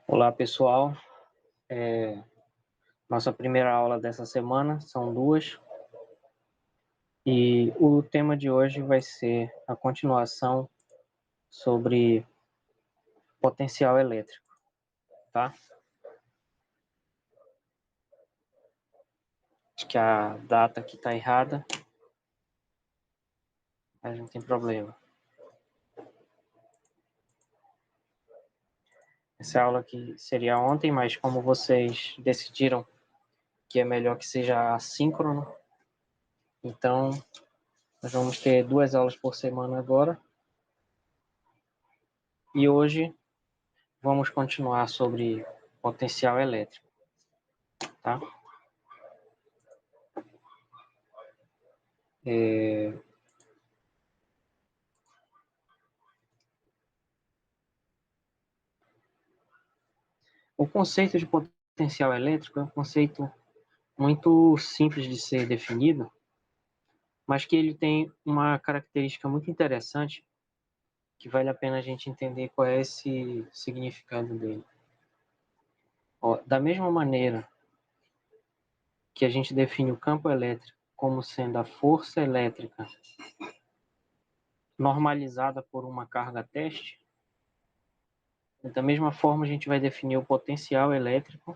Olá, pessoal. Nossa primeira aula dessa semana são duas, e o tema de hoje vai ser a continuação sobre potencial elétrico, tá? Acho que a data aqui está errada, mas não tem problema. Essa aula aqui seria ontem, mas como vocês decidiram que é melhor que seja assíncrono, então nós vamos ter duas aulas por semana agora. E hoje vamos continuar sobre potencial elétrico, tá? O conceito de potencial elétrico é um conceito muito simples de ser definido, mas que ele tem uma característica muito interessante que vale a pena a gente entender qual é esse significado dele. Ó, da mesma maneira que a gente define o campo elétrico como sendo a força elétrica normalizada por uma carga teste, da mesma forma a gente vai definir o potencial elétrico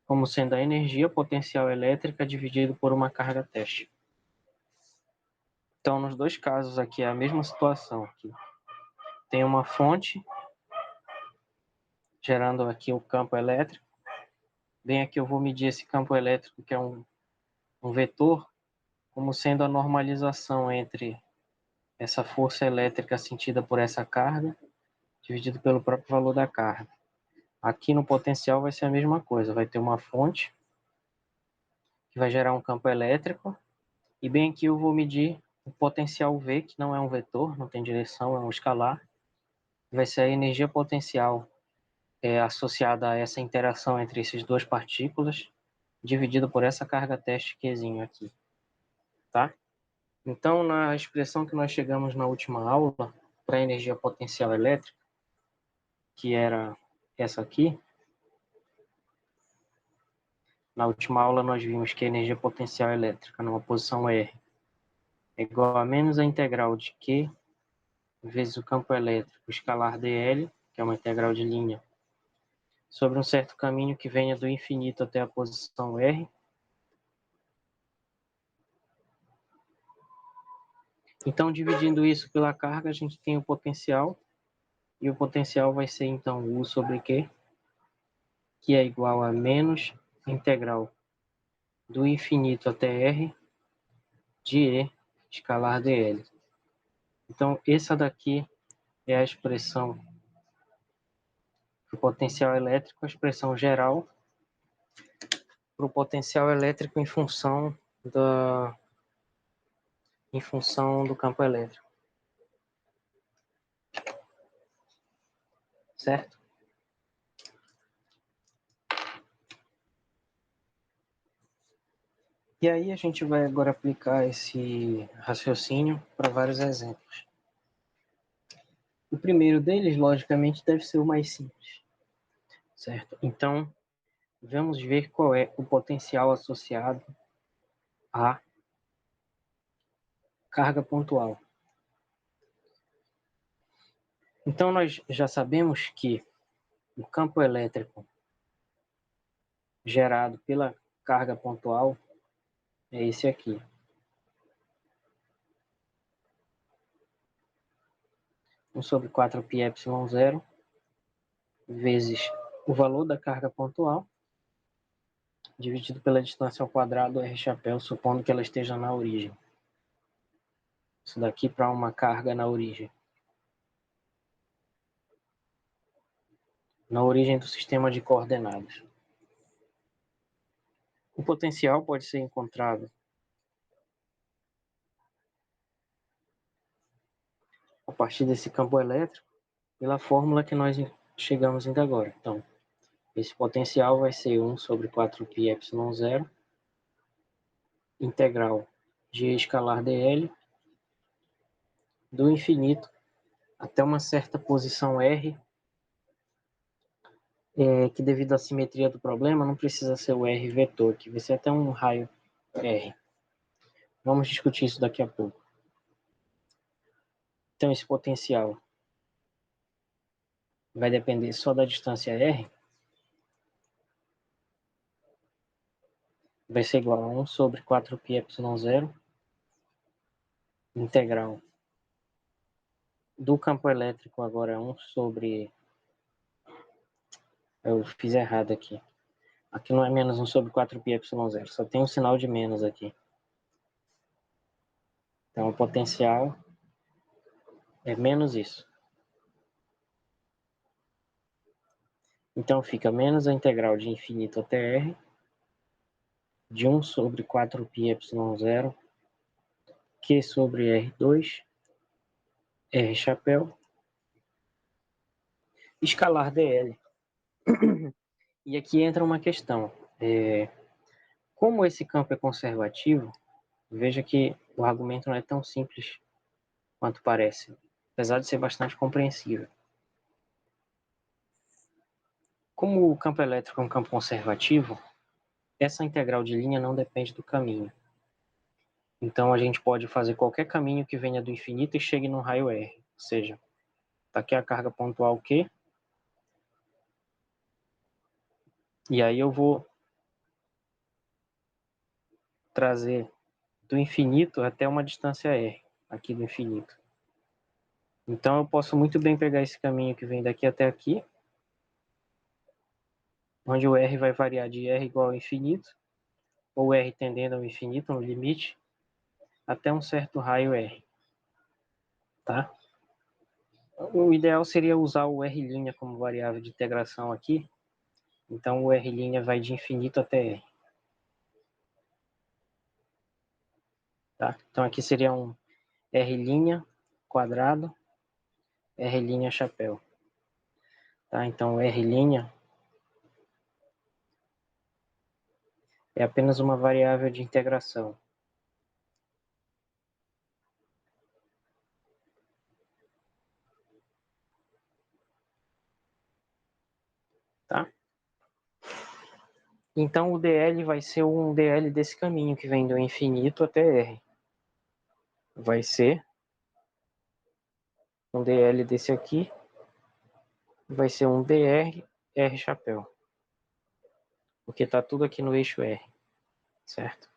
como sendo a energia potencial elétrica dividido por uma carga teste. Então, nos dois casos aqui é a mesma situação. Aqui tem uma fonte gerando aqui o campo elétrico. Bem aqui eu vou medir esse campo elétrico, que é um vetor, como sendo a normalização entre essa força elétrica sentida por essa carga, dividido pelo próprio valor da carga. Aqui no potencial vai ser a mesma coisa, vai ter uma fonte que vai gerar um campo elétrico, e bem aqui eu vou medir o potencial V, que não é um vetor, não tem direção, é um escalar, vai ser a energia potencial associada a essa interação entre essas duas partículas, dividido por essa carga teste Qzinho aqui, tá? Então, na expressão que nós chegamos na última aula, para a energia potencial elétrica, que era essa aqui, na última aula nós vimos que a energia potencial elétrica numa posição R é igual a menos a integral de Q vezes o campo elétrico escalar dl, que é uma integral de linha, sobre um certo caminho que venha do infinito até a posição R. Então, dividindo isso pela carga, a gente tem o potencial, e o potencial vai ser, então, U sobre Q, que é igual a menos integral do infinito até R de E escalar dl. Então, essa daqui é a expressão do potencial elétrico, a expressão geral para o potencial elétrico em função do campo elétrico, certo? E aí a gente vai agora aplicar esse raciocínio para vários exemplos. O primeiro deles, logicamente, deve ser o mais simples, certo? Então, vamos ver qual é o potencial associado à carga pontual. Então, nós já sabemos que o campo elétrico gerado pela carga pontual é esse aqui. 1 sobre 4 πε0 vezes o valor da carga pontual, dividido pela distância ao quadrado R chapéu, supondo que ela esteja na origem. Isso daqui para uma carga na origem. Na origem do sistema de coordenadas. O potencial pode ser encontrado a partir desse campo elétrico pela fórmula que nós chegamos ainda agora. Então, esse potencial vai ser 1 sobre 4 πε0 integral de escalar dl do infinito até uma certa posição R que devido à simetria do problema, não precisa ser o R vetor, que vai ser até um raio R. Vamos discutir isso daqui a pouco. Então, esse potencial vai depender só da distância R, vai ser igual a 1 sobre 4πε0 integral do campo elétrico, agora é 1 sobre... Eu fiz errado aqui. Aqui não é menos 1 sobre 4πε0, só tem um sinal de menos aqui. Então, o potencial é menos isso. Então, fica menos a integral de infinito até R, de 1 sobre 4πε0, Q sobre R2, R chapéu, escalar dl. E aqui entra uma questão. Como esse campo é conservativo, veja que o argumento não é tão simples quanto parece, apesar de ser bastante compreensível. Como o campo elétrico é um campo conservativo, essa integral de linha não depende do caminho. Então, a gente pode fazer qualquer caminho que venha do infinito e chegue num raio R. Ou seja, está aqui a carga pontual Q, e aí eu vou trazer do infinito até uma distância R, aqui do infinito. Então, eu posso muito bem pegar esse caminho que vem daqui até aqui, onde o R vai variar de R igual ao infinito, ou R tendendo ao infinito, no limite, até um certo raio R. Tá? O ideal seria usar o R' como variável de integração aqui. Então, o R' vai de infinito até R. Tá? Então, aqui seria um R' quadrado, R' chapéu. Tá? Então, o R' é apenas uma variável de integração. Tá? Então, o dl vai ser um dl desse caminho que vem do infinito até R. Vai ser um dl desse aqui, vai ser um dr R chapéu. Porque está tudo aqui no eixo R, certo?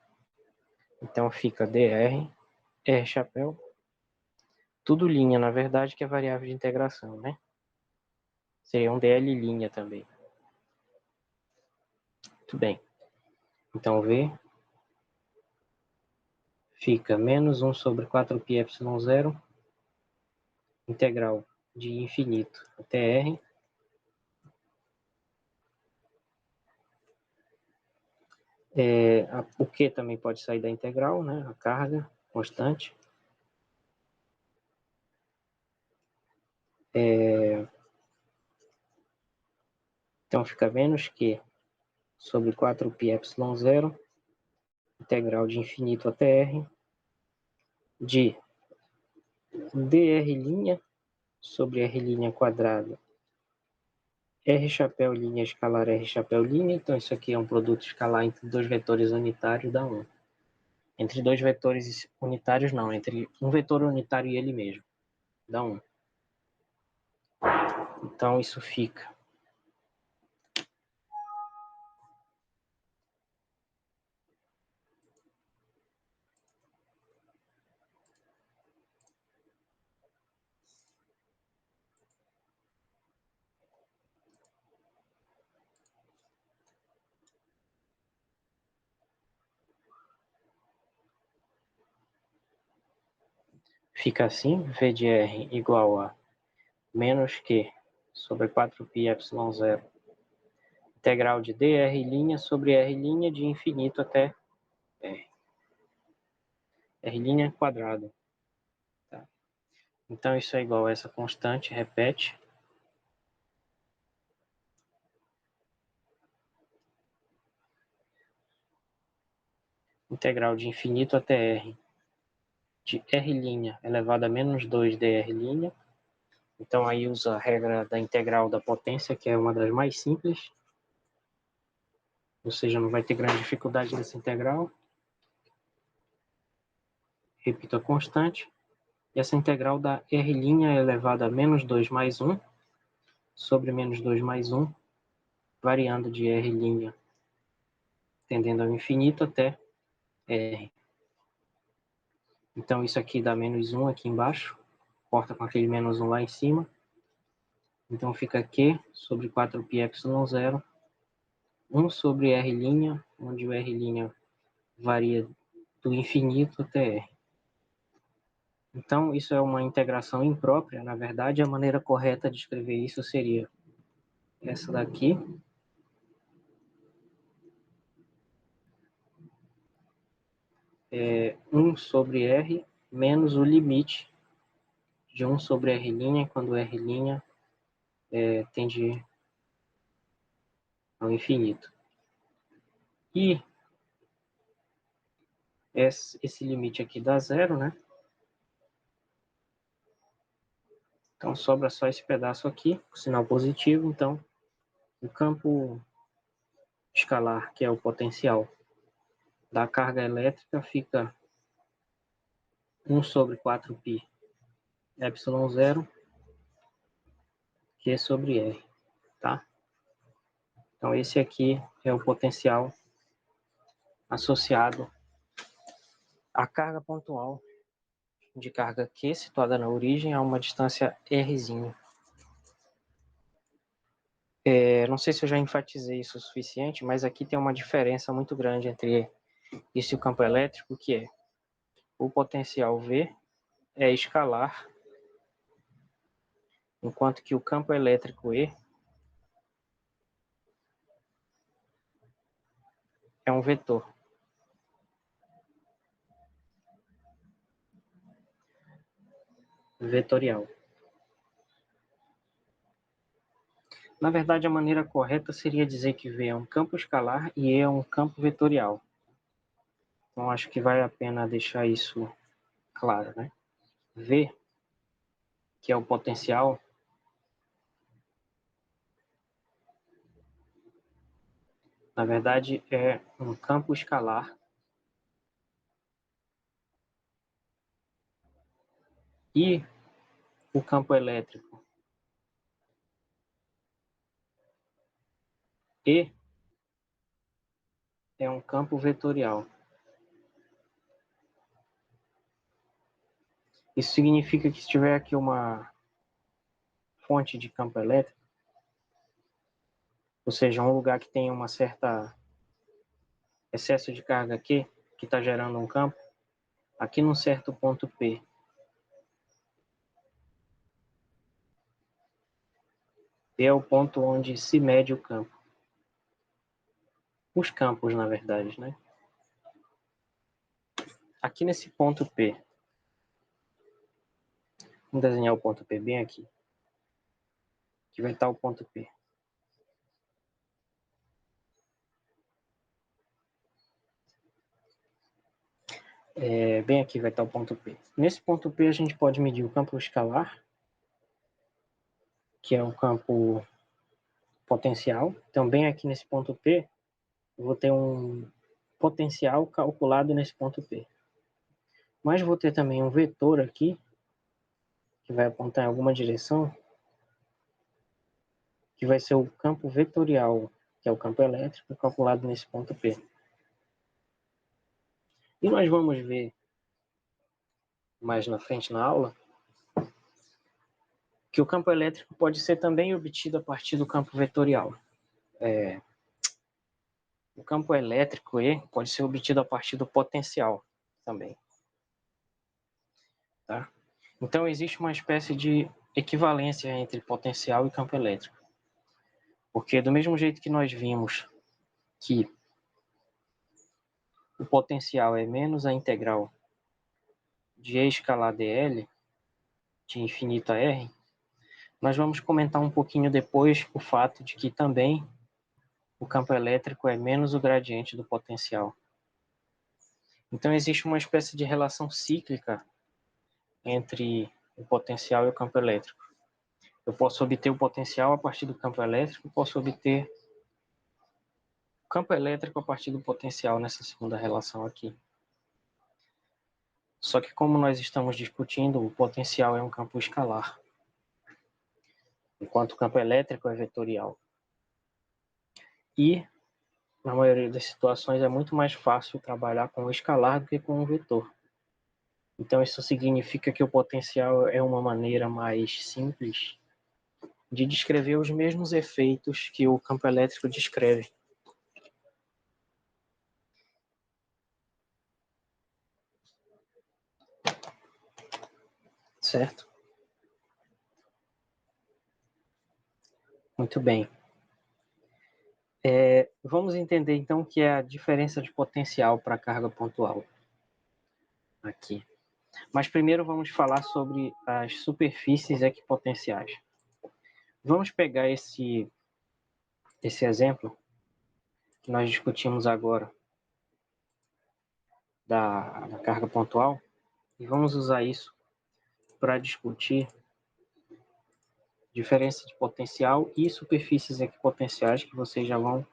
Então, fica dr R chapéu, tudo linha, na verdade, que é variável de integração, né? Seria um dl' também. Muito bem. Então, V fica menos 1 sobre 4πε0, integral de infinito até R, o Q também pode sair da integral, né? A carga constante. Então, fica menos Q sobre 4πε0, integral de infinito até R, de dr' sobre R' quadrado, R chapéu linha escalar R chapéu linha. Então, isso aqui é um produto escalar entre dois vetores unitários, dá 1. Entre dois vetores unitários, não. Entre um vetor unitário e ele mesmo, dá 1. Então, isso fica assim, V de R igual a menos Q sobre 4πε0, integral de dr' sobre R' de infinito até R. R' quadrado. Tá? Então, isso é igual a essa constante, repete. Integral de infinito até R de R' elevado a menos 2 dr', Então aí usa a regra da integral da potência, que é uma das mais simples, ou seja, não vai ter grande dificuldade nessa integral. Repito a constante. E essa integral dá R' elevado a menos 2 mais 1 sobre menos 2 mais 1, variando de R' tendendo ao infinito até R. Então isso aqui dá menos 1 aqui embaixo, corta com aquele menos 1 lá em cima. Então fica Q sobre 4πε0, 1 sobre R', onde o R' varia do infinito até R. Então, isso é uma integração imprópria. Na verdade, a maneira correta de escrever isso seria essa daqui. É 1 sobre R menos o limite de 1 sobre R', quando R' tende ao infinito. E esse limite aqui dá zero, né? Então, sobra só esse pedaço aqui, o sinal positivo. Então, o campo escalar, que é o potencial da carga elétrica, fica 1 sobre 4π ε0 Q sobre R, tá? Então, esse aqui é o potencial associado à carga pontual de carga Q situada na origem a uma distância Rzinho. Não sei se eu já enfatizei isso o suficiente, mas aqui tem uma diferença muito grande entre isso e o campo elétrico, que é o potencial V é escalar, enquanto que o campo elétrico E é um vetor. Vetorial. Na verdade, a maneira correta seria dizer que V é um campo escalar e E é um campo vetorial. Então, acho que vale a pena deixar isso claro, né? V, que é o potencial, na verdade é um campo escalar e o campo elétrico E é um campo vetorial. Isso significa que se tiver aqui uma fonte de campo elétrico, ou seja, um lugar que tem uma certa excesso de carga aqui, que está gerando um campo, aqui num certo ponto P, P é o ponto onde se mede o campo. Os campos, na verdade, né? Aqui nesse ponto P, vamos desenhar o ponto P bem aqui, que vai estar o ponto P. Bem aqui vai estar o ponto P. Nesse ponto P a gente pode medir o campo escalar, que é o campo potencial. Então, bem aqui nesse ponto P, eu vou ter um potencial calculado nesse ponto P. Mas vou ter também um vetor aqui, que vai apontar em alguma direção, que vai ser o campo vetorial, que é o campo elétrico, calculado nesse ponto P. E nós vamos ver mais na frente na aula que o campo elétrico pode ser também obtido a partir do campo vetorial. O campo elétrico E pode ser obtido a partir do potencial também. Tá? Então, existe uma espécie de equivalência entre potencial e campo elétrico. Porque do mesmo jeito que nós vimos que o potencial é menos a integral de E escalar dl, de infinito a R, nós vamos comentar um pouquinho depois o fato de que também o campo elétrico é menos o gradiente do potencial. Então, existe uma espécie de relação cíclica entre o potencial e o campo elétrico. Eu posso obter o potencial a partir do campo elétrico, posso obter o campo elétrico a partir do potencial nessa segunda relação aqui. Só que como nós estamos discutindo, o potencial é um campo escalar, enquanto o campo elétrico é vetorial. E, na maioria das situações, é muito mais fácil trabalhar com o escalar do que com o vetor. Então, isso significa que o potencial é uma maneira mais simples de descrever os mesmos efeitos que o campo elétrico descreve. Certo? Muito bem. Vamos entender, então, o que é a diferença de potencial para a carga pontual aqui. Mas primeiro vamos falar sobre as superfícies equipotenciais. Vamos pegar esse exemplo que nós discutimos agora da carga pontual e vamos usar isso para discutir diferença de potencial e superfícies equipotenciais, que vocês já vão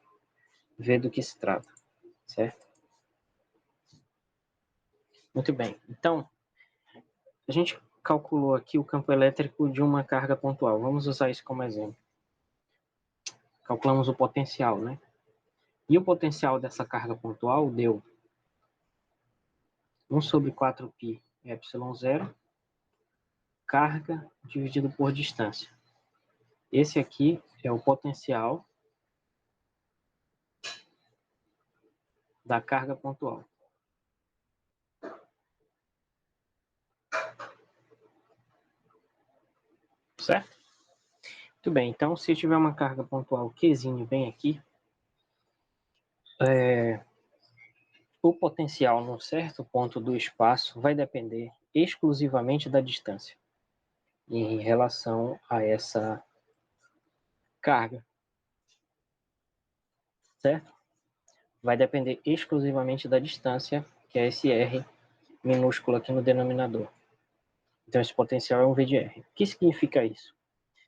ver do que se trata, certo? Muito bem. Então, a gente calculou aqui o campo elétrico de uma carga pontual. Vamos usar isso como exemplo. Calculamos o potencial, né? E o potencial dessa carga pontual deu 1 sobre 4π ε0, carga dividido por distância. Esse aqui é o potencial da carga pontual. Certo? Muito bem, então se eu tiver uma carga pontual Qzinho bem aqui, o potencial num certo ponto do espaço vai depender exclusivamente da distância em relação a essa carga, certo? Vai depender exclusivamente da distância, que é esse R minúsculo aqui no denominador. Então esse potencial é um V de R. O que significa isso?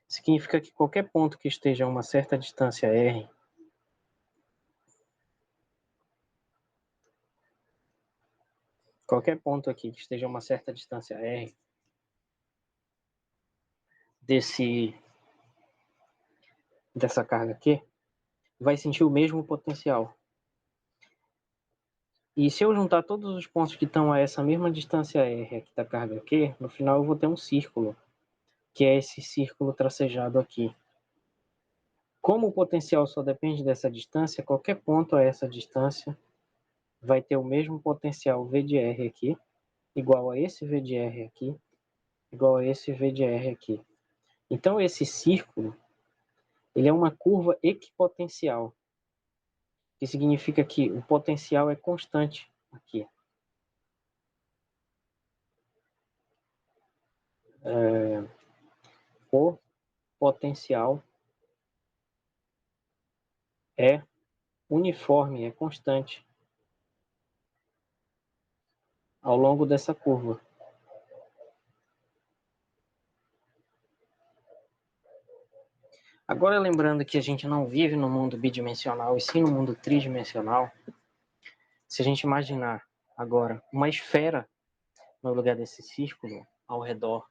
Significa que qualquer ponto que esteja a uma certa distância R, qualquer ponto aqui que esteja a uma certa distância R, dessa carga aqui, vai sentir o mesmo potencial. E se eu juntar todos os pontos que estão a essa mesma distância R aqui da carga aqui, no final eu vou ter um círculo, que é esse círculo tracejado aqui. Como o potencial só depende dessa distância, qualquer ponto a essa distância vai ter o mesmo potencial V de R aqui, igual a esse V de R aqui, igual a esse V de R aqui. Então esse círculo, ele é uma curva equipotencial, que significa que o potencial é constante aqui. O potencial é uniforme, é constante ao longo dessa curva. Agora, lembrando que a gente não vive no mundo bidimensional, e sim no mundo tridimensional, se a gente imaginar agora uma esfera no lugar desse círculo, ao redor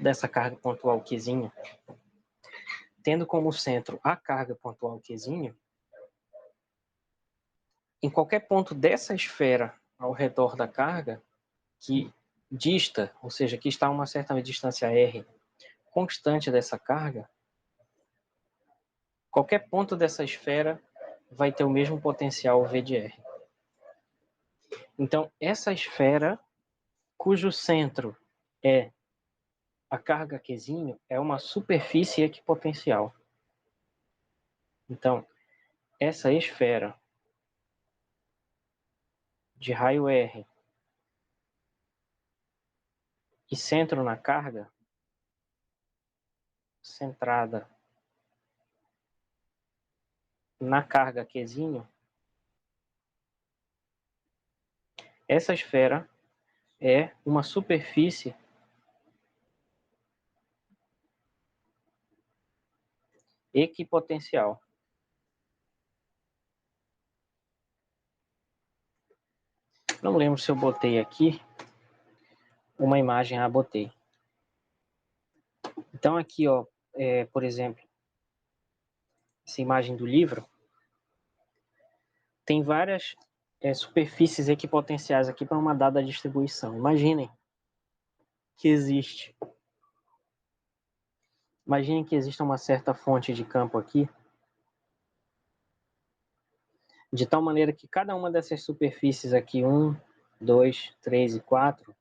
dessa carga pontual Qzinho, tendo como centro a carga pontual Qzinho, em qualquer ponto dessa esfera ao redor da carga, que dista, ou seja, que está a uma certa distância R constante dessa carga, qualquer ponto dessa esfera vai ter o mesmo potencial V de R. Então, essa esfera, cujo centro é a carga Qzinho, é uma superfície equipotencial. Então, essa esfera de raio R e centro na carga, centrada na carga Qzinho, essa esfera é uma superfície equipotencial. Não lembro se eu botei aqui uma imagem, botei. Então aqui, ó, por exemplo, essa imagem do livro, tem várias superfícies equipotenciais aqui para uma dada distribuição. Imaginem que existe uma certa fonte de campo aqui, de tal maneira que cada uma dessas superfícies aqui, 1, 2, 3 e 4,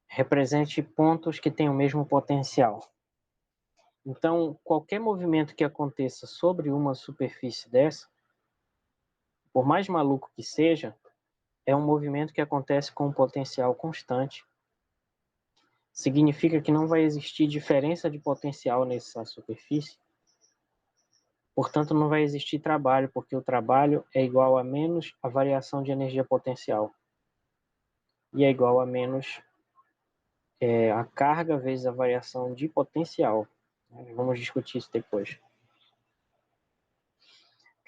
represente pontos que têm o mesmo potencial. Então, qualquer movimento que aconteça sobre uma superfície dessa, por mais maluco que seja, é um movimento que acontece com um potencial constante. Significa que não vai existir diferença de potencial nessa superfície. Portanto, não vai existir trabalho, porque o trabalho é igual a menos a variação de energia potencial. E é igual a menos a carga vezes a variação de potencial. Vamos discutir isso depois.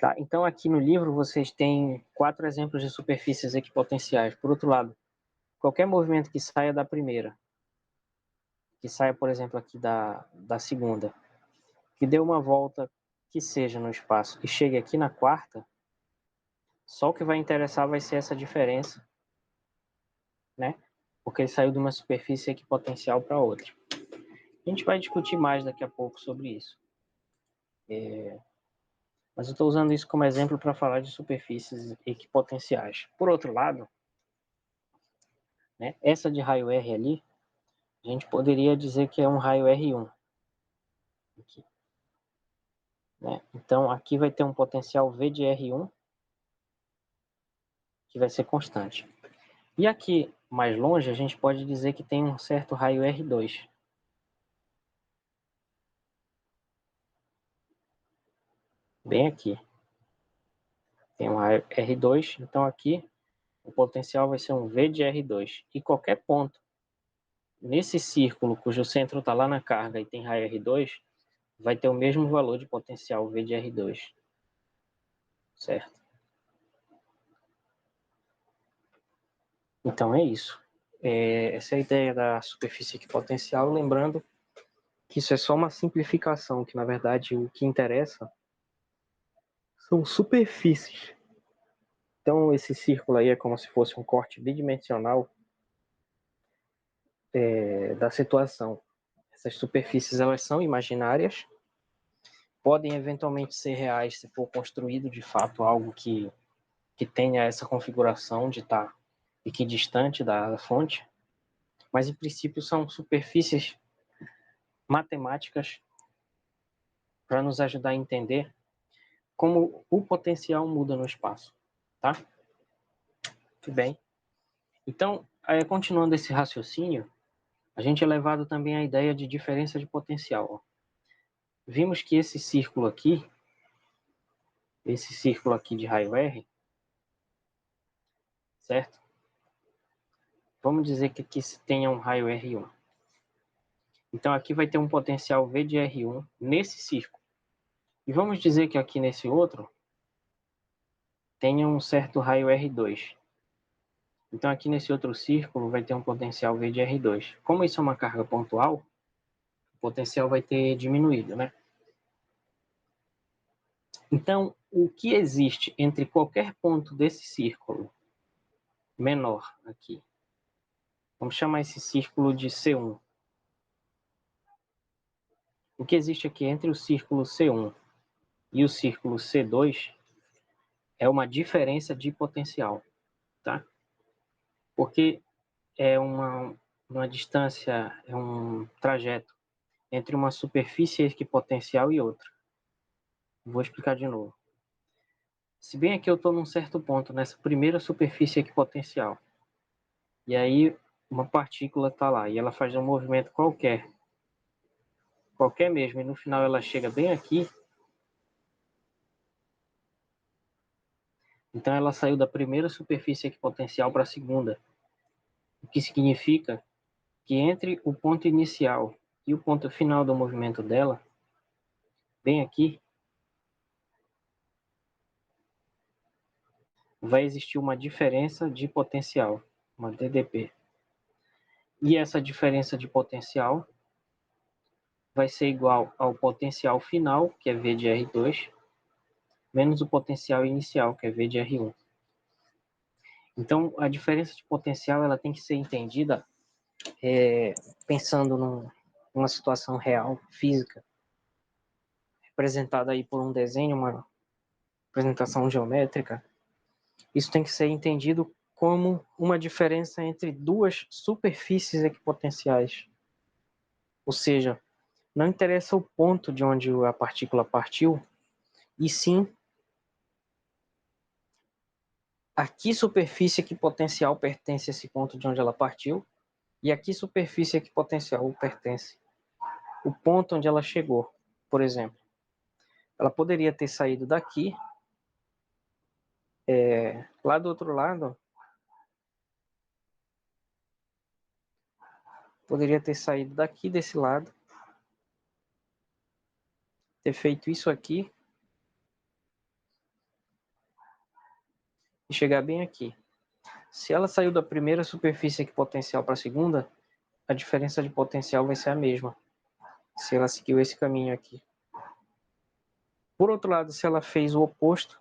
Tá, então, aqui no livro, vocês têm 4 exemplos de superfícies equipotenciais. Por outro lado, qualquer movimento que saia da primeira, que saia, por exemplo, aqui da segunda, que dê uma volta que seja no espaço e chegue aqui na quarta, só o que vai interessar vai ser essa diferença, né? Porque ele saiu de uma superfície equipotencial para outra. A gente vai discutir mais daqui a pouco sobre isso. Mas eu estou usando isso como exemplo para falar de superfícies equipotenciais. Por outro lado, né, essa de raio R ali, a gente poderia dizer que é um raio R1. Aqui, né? Então, aqui vai ter um potencial V de R1, que vai ser constante. E aqui, mais longe, a gente pode dizer que tem um certo raio R2. Bem aqui. Tem um raio R2, então aqui o potencial vai ser um V de R2. E qualquer ponto nesse círculo cujo centro está lá na carga e tem raio R2, vai ter o mesmo valor de potencial V de R2. Certo? Então é isso. Essa é a ideia da superfície equipotencial, lembrando que isso é só uma simplificação, que na verdade o que interessa são superfícies. Então esse círculo aí é como se fosse um corte bidimensional da situação. Essas superfícies elas são imaginárias, podem eventualmente ser reais se for construído de fato algo que tenha essa configuração de estar equidistante da fonte, mas em princípio são superfícies matemáticas para nos ajudar a entender como o potencial muda no espaço, tá? Tudo bem. Então, continuando esse raciocínio, a gente é levado também à ideia de diferença de potencial. Vimos que esse círculo aqui de raio R, certo? Vamos dizer que aqui se tenha um raio R1. Então aqui vai ter um potencial V de R1 nesse círculo. E vamos dizer que aqui nesse outro tenha um certo raio R2. Então aqui nesse outro círculo vai ter um potencial V de R2. Como isso é uma carga pontual, o potencial vai ter diminuído, né? Então, o que existe entre qualquer ponto desse círculo menor aqui, vamos chamar esse círculo de C1. O que existe aqui entre o círculo C1 e o círculo C2 é uma diferença de potencial, tá? Porque é uma distância, é um trajeto entre uma superfície equipotencial e outra. Vou explicar de novo. Se bem aqui eu estou num certo ponto, nessa primeira superfície equipotencial, e aí uma partícula está lá, e ela faz um movimento qualquer mesmo, e no final ela chega bem aqui, então ela saiu da primeira superfície equipotencial para a segunda, o que significa que entre o ponto inicial e o ponto final do movimento dela, bem aqui, vai existir uma diferença de potencial, uma DDP. E essa diferença de potencial vai ser igual ao potencial final, que é V de R2, menos o potencial inicial, que é V de R1. Então, a diferença de potencial ela tem que ser entendida pensando numa situação real, física, representada aí por um desenho, uma representação geométrica. Isso tem que ser entendido como uma diferença entre duas superfícies equipotenciais. Ou seja, não interessa o ponto de onde a partícula partiu, e sim a que superfície equipotencial pertence a esse ponto de onde ela partiu e a que superfície equipotencial pertence o ponto onde ela chegou. Por exemplo, ela poderia ter saído daqui, lá do outro lado, poderia ter saído daqui desse lado, ter feito isso aqui e chegar bem aqui. Se ela saiu da primeira superfície equipotencial para a segunda, a diferença de potencial vai ser a mesma, se ela seguiu esse caminho aqui. Por outro lado, se ela fez o oposto,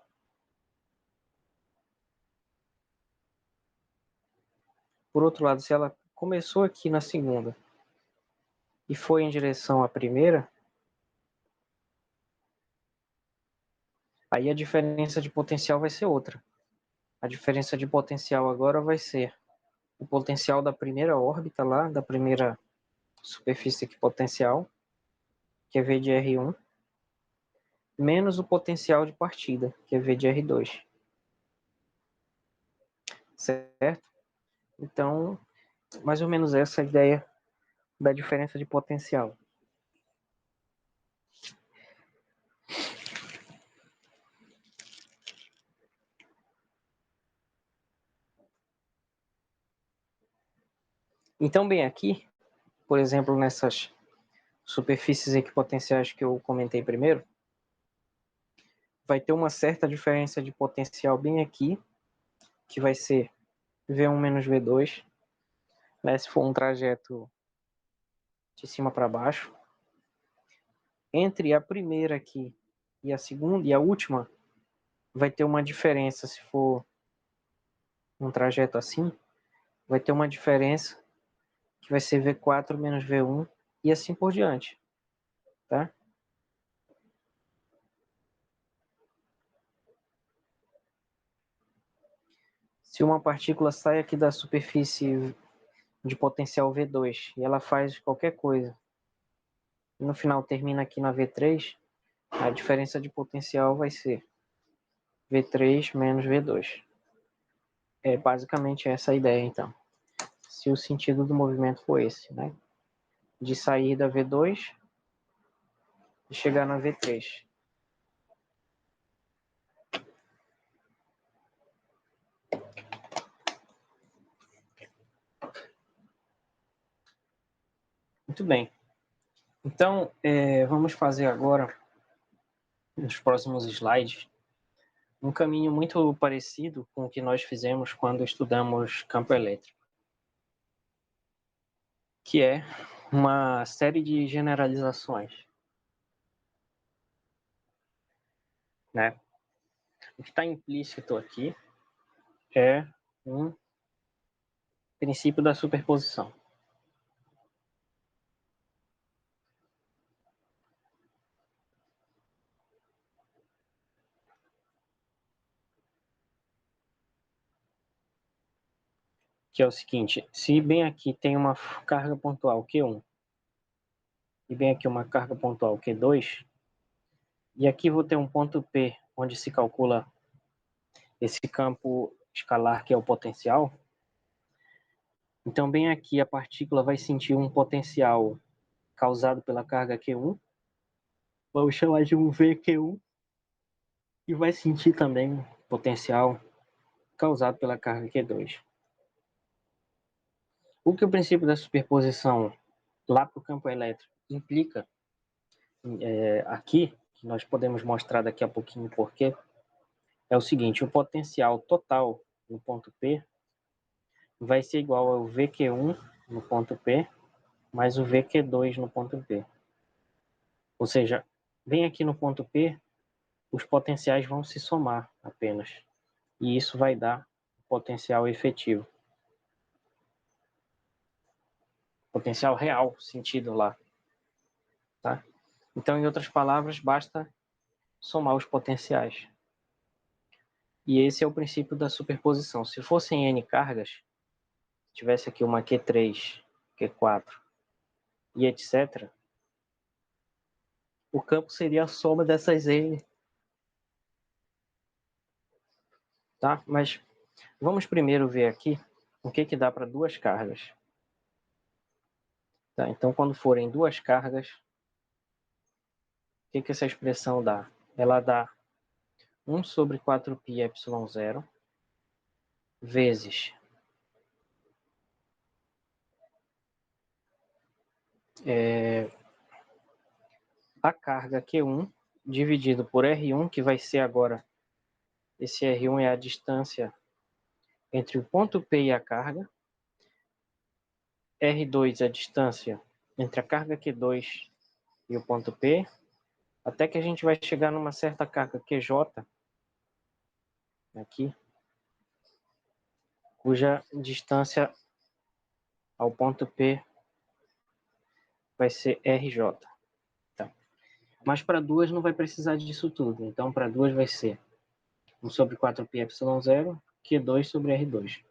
se ela começou aqui na segunda e foi em direção à primeira, aí a diferença de potencial vai ser outra. A diferença de potencial agora vai ser o potencial da primeira órbita lá, da primeira superfície equipotencial, que é V de R1, menos o potencial de partida, que é V de R2. Certo? Então, mais ou menos essa é a ideia da diferença de potencial. Então, bem aqui, por exemplo, nessas superfícies equipotenciais que eu comentei primeiro, vai ter uma certa diferença de potencial bem aqui, que vai ser V1 menos V2, né, se for um trajeto de cima para baixo. Entre a primeira aqui e a segunda e a última, vai ter uma diferença, se for um trajeto assim, vai ter uma diferença que vai ser V4 menos V1 e assim por diante, tá? Se uma partícula sai aqui da superfície de potencial V2 e ela faz qualquer coisa, e no final termina aqui na V3, a diferença de potencial vai ser V3 menos V2. É basicamente essa a ideia, então. Se o sentido do movimento for esse, né? De sair da V2 e chegar na V3. Muito bem. Então, vamos fazer agora, nos próximos slides, um caminho muito parecido com o que nós fizemos quando estudamos campo elétrico, que é uma série de generalizações, né? O que está implícito aqui é um princípio da superposição. Que é o seguinte, se bem aqui tem uma carga pontual Q1 e bem aqui uma carga pontual Q2, e aqui vou ter um ponto P, onde se calcula esse campo escalar que é o potencial, então bem aqui a partícula vai sentir um potencial causado pela carga Q1, vamos chamar de um VQ1, e vai sentir também potencial causado pela carga Q2. O que o princípio da superposição lá para o campo elétrico implica aqui, que nós podemos mostrar daqui a pouquinho por quê, é o seguinte: o potencial total no ponto P vai ser igual ao VQ1 no ponto P mais o VQ2 no ponto P. Ou seja, bem aqui no ponto P, os potenciais vão se somar apenas. E isso vai dar o potencial efetivo. Potencial real sentido lá. Tá? Então, em outras palavras, basta somar os potenciais. E esse é o princípio da superposição. Se fossem N cargas, tivesse aqui uma Q3, Q4 e etc., o campo seria a soma dessas N. Tá? Mas vamos primeiro ver aqui o que dá para duas cargas. Tá? Então, quando forem duas cargas, o que essa expressão dá? Ela dá 1 sobre 4π ε0 vezes a carga Q1 dividido por R1, que vai ser agora, esse R1 é a distância entre o ponto P e a carga, R2 é a distância entre a carga Q2 e o ponto P, até que a gente vai chegar numa certa carga QJ, aqui, cuja distância ao ponto P vai ser RJ. Então, mas para duas não vai precisar disso tudo. Então, para duas vai ser 1 sobre 4π ε0, Q2 sobre R2.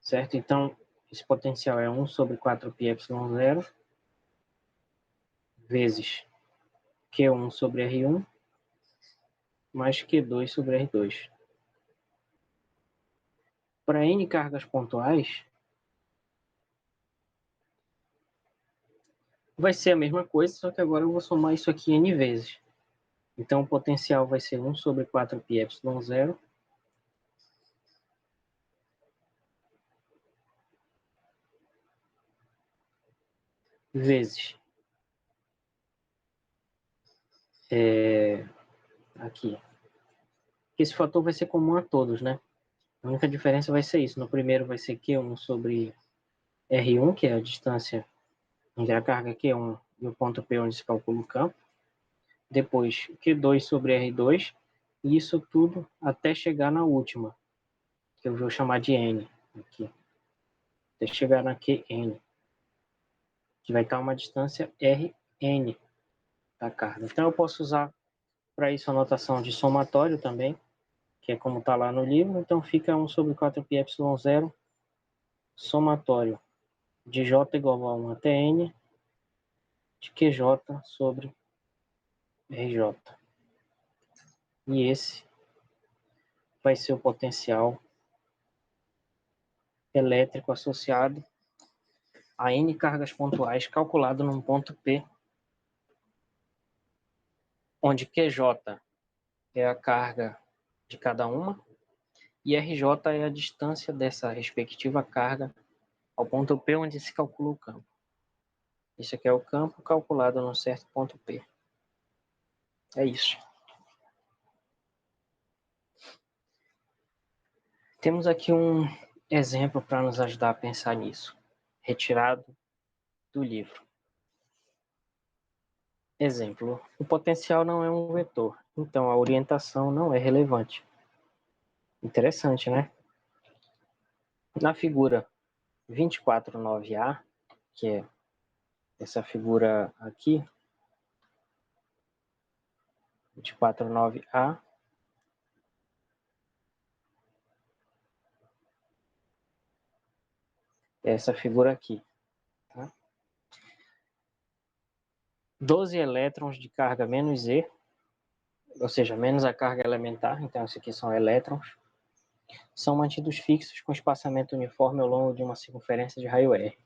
Certo? Então, esse potencial é 1 sobre 4π ε0 vezes Q1 sobre R1 mais Q2 sobre R2. Para N cargas pontuais, vai ser a mesma coisa, só que agora eu vou somar isso aqui N vezes. Então, o potencial vai ser 1 sobre 4π ε0 vezes aqui. Esse fator vai ser comum a todos, né? A única diferença vai ser isso. No primeiro vai ser Q1 sobre R1, que é a distância entre a carga Q1 e o ponto P onde se calcula o campo. Depois Q2 sobre R2. E isso tudo até chegar na última, que eu vou chamar de N aqui. Até chegar na Qn, que vai estar uma distância Rn da carga. Então eu posso usar para isso a notação de somatório também, que é como está lá no livro. Então fica 1 sobre 4π ε0 somatório de J igual a 1 até N de QJ sobre RJ. E esse vai ser o potencial elétrico associado a N cargas pontuais calculado num ponto P, onde QJ é a carga de cada uma e RJ é a distância dessa respectiva carga ao ponto P onde se calcula o campo. Esse aqui é o campo calculado num certo ponto P. É isso. Temos aqui um exemplo para nos ajudar a pensar nisso, retirado do livro. Exemplo: o potencial não é um vetor, então a orientação não é relevante. Interessante, né? Na figura 249A, que é essa figura aqui, 249A, é essa figura aqui. Tá? 12 elétrons de carga menos E, ou seja, menos a carga elementar, então esses aqui são elétrons, são mantidos fixos com espaçamento uniforme ao longo de uma circunferência de raio R.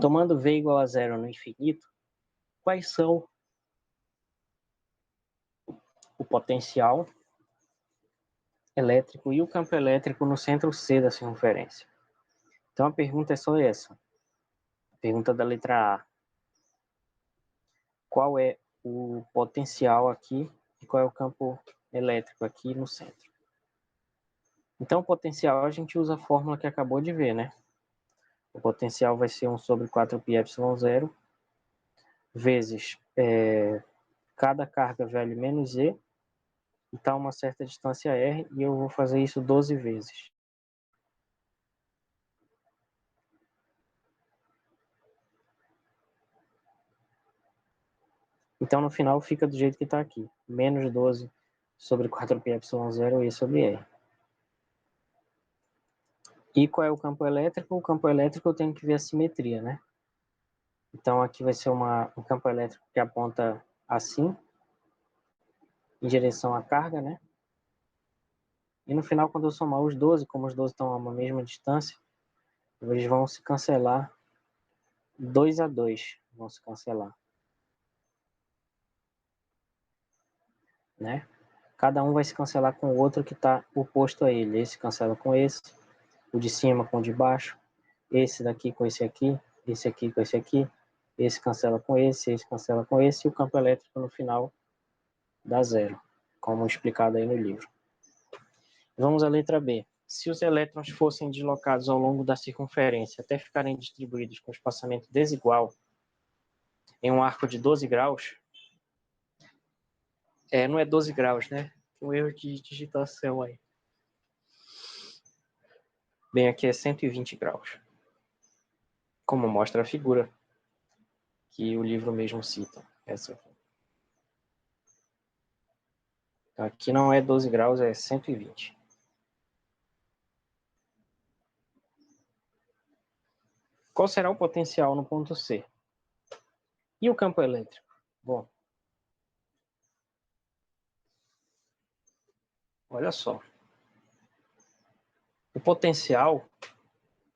Tomando V igual a zero no infinito, quais são o potencial elétrico e o campo elétrico no centro C da circunferência? Então a pergunta é só essa. A pergunta da letra A. Qual é o potencial aqui e qual é o campo elétrico aqui no centro. Então, o potencial a gente usa a fórmula que acabou de ver, né? O potencial vai ser 1 sobre 4πε0 vezes cada carga VL menos E, e está a uma certa distância R, e eu vou fazer isso 12 vezes. Então, no final, fica do jeito que está aqui. Menos 12 sobre 4πε0 E sobre R. E qual é o campo elétrico? O campo elétrico eu tenho que ver a simetria, né? Então, aqui vai ser um campo elétrico que aponta assim, em direção à carga, né? E no final, quando eu somar os 12, como os 12 estão a uma mesma distância, eles vão se cancelar 2 a 2, vão se cancelar, né? Cada um vai se cancelar com o outro que está oposto a ele. Esse cancela com esse, o de cima com o de baixo, esse daqui com esse aqui com esse cancela com esse cancela com esse, e o campo elétrico no final dá zero, como explicado aí no livro. Vamos à letra B. Se os elétrons fossem deslocados ao longo da circunferência até ficarem distribuídos com espaçamento desigual em um arco de 12 graus, não é 12 graus, né? Tem um erro de digitação aí. Bem, aqui é 120 graus, como mostra a figura que o livro mesmo cita. Essa aqui. Então, aqui não é 12 graus, é 120. Qual será o potencial no ponto C? E o campo elétrico? Bom, olha só. O potencial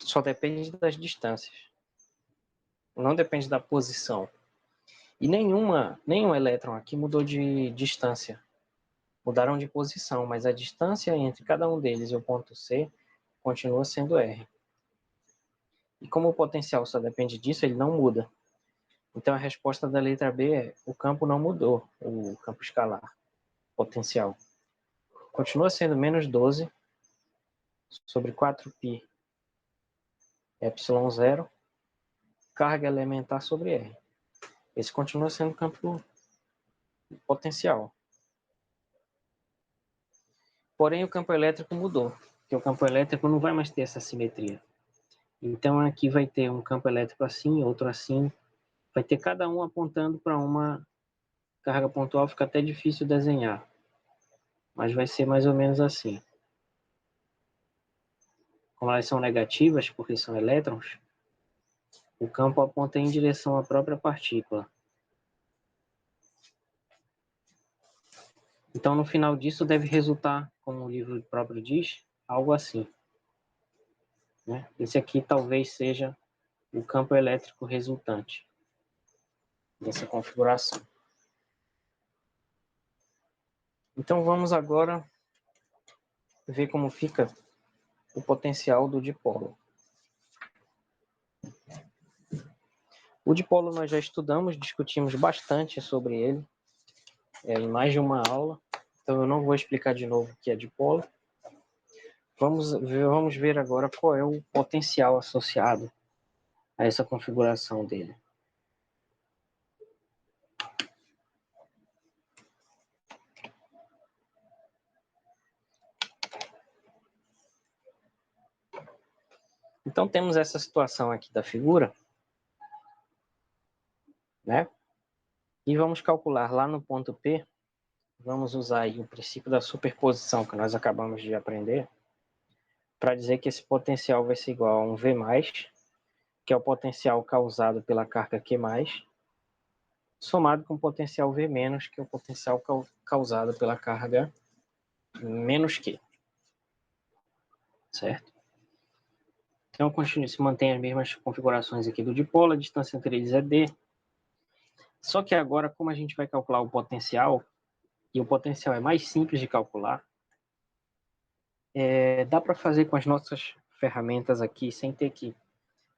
só depende das distâncias. Não depende da posição. E nenhum elétron aqui mudou de distância. Mudaram de posição, mas a distância entre cada um deles e o ponto C continua sendo R. E como o potencial só depende disso, ele não muda. Então a resposta da letra B é: o campo não mudou, o campo escalar, potencial. Continua sendo menos 12 sobre 4π ε0, carga elementar sobre R. Esse continua sendo o campo potencial. Porém, o campo elétrico mudou, porque o campo elétrico não vai mais ter essa simetria. Então, aqui vai ter um campo elétrico assim, outro assim, vai ter cada um apontando para uma carga pontual, fica até difícil desenhar, mas vai ser mais ou menos assim. Como elas são negativas, porque são elétrons, o campo aponta em direção à própria partícula. Então, no final disso, deve resultar, como o livro próprio diz, algo assim. Né? Esse aqui talvez seja o campo elétrico resultante dessa configuração. Então, vamos agora ver como fica o potencial do dipolo. O dipolo nós já estudamos, discutimos bastante sobre ele, em mais de uma aula, então eu não vou explicar de novo o que é dipolo. Vamos ver agora qual é o potencial associado a essa configuração dele. Então temos essa situação aqui da figura, né? E vamos calcular lá no ponto P, vamos usar aí o princípio da superposição que nós acabamos de aprender, para dizer que esse potencial vai ser igual a um V+, que é o potencial causado pela carga Q+, somado com o potencial V-, que é o potencial causado pela carga menos Q. Certo? Então, se mantém as mesmas configurações aqui do dipolo, a distância entre eles é D. Só que agora, como a gente vai calcular o potencial, e o potencial é mais simples de calcular, dá para fazer com as nossas ferramentas aqui, sem ter que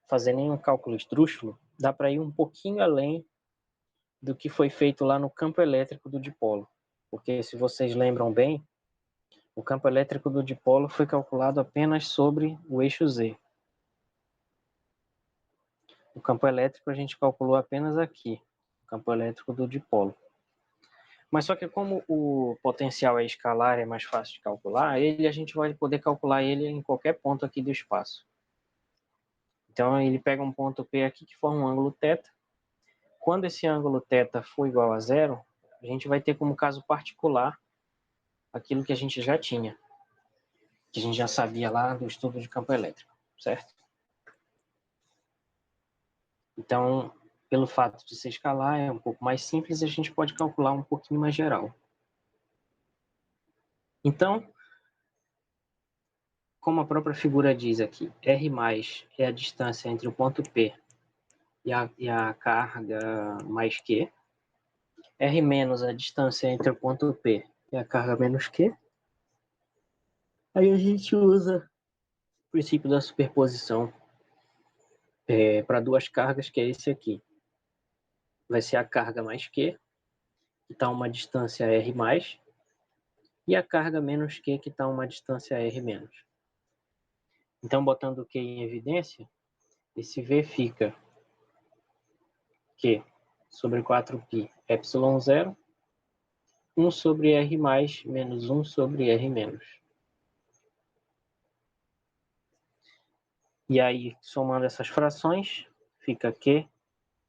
fazer nenhum cálculo esdrúxulo, dá para ir um pouquinho além do que foi feito lá no campo elétrico do dipolo. Porque, se vocês lembram bem, o campo elétrico do dipolo foi calculado apenas sobre o eixo Z. O campo elétrico a gente calculou apenas aqui, o campo elétrico do dipolo. Mas só que como o potencial é escalar, é mais fácil de calcular, a gente vai poder calcular ele em qualquer ponto aqui do espaço. Então ele pega um ponto P aqui que forma um ângulo θ. Quando esse ângulo θ for igual a zero, a gente vai ter como caso particular aquilo que a gente já tinha, que a gente já sabia lá do estudo de campo elétrico, certo? Então, pelo fato de ser escalar, é um pouco mais simples, a gente pode calcular um pouquinho mais geral. Então, como a própria figura diz aqui, R mais é a distância entre o ponto P e a carga mais Q. R menos é a distância entre o ponto P e a carga menos Q. Aí a gente usa o princípio da superposição para duas cargas, que é esse aqui. Vai ser a carga mais Q, que está a uma distância R mais, e a carga menos Q, que está a uma distância R menos. Então, botando o Q em evidência, esse V fica Q sobre 4π ε0, 1 sobre R mais menos 1 sobre R menos. E aí, somando essas frações, fica Q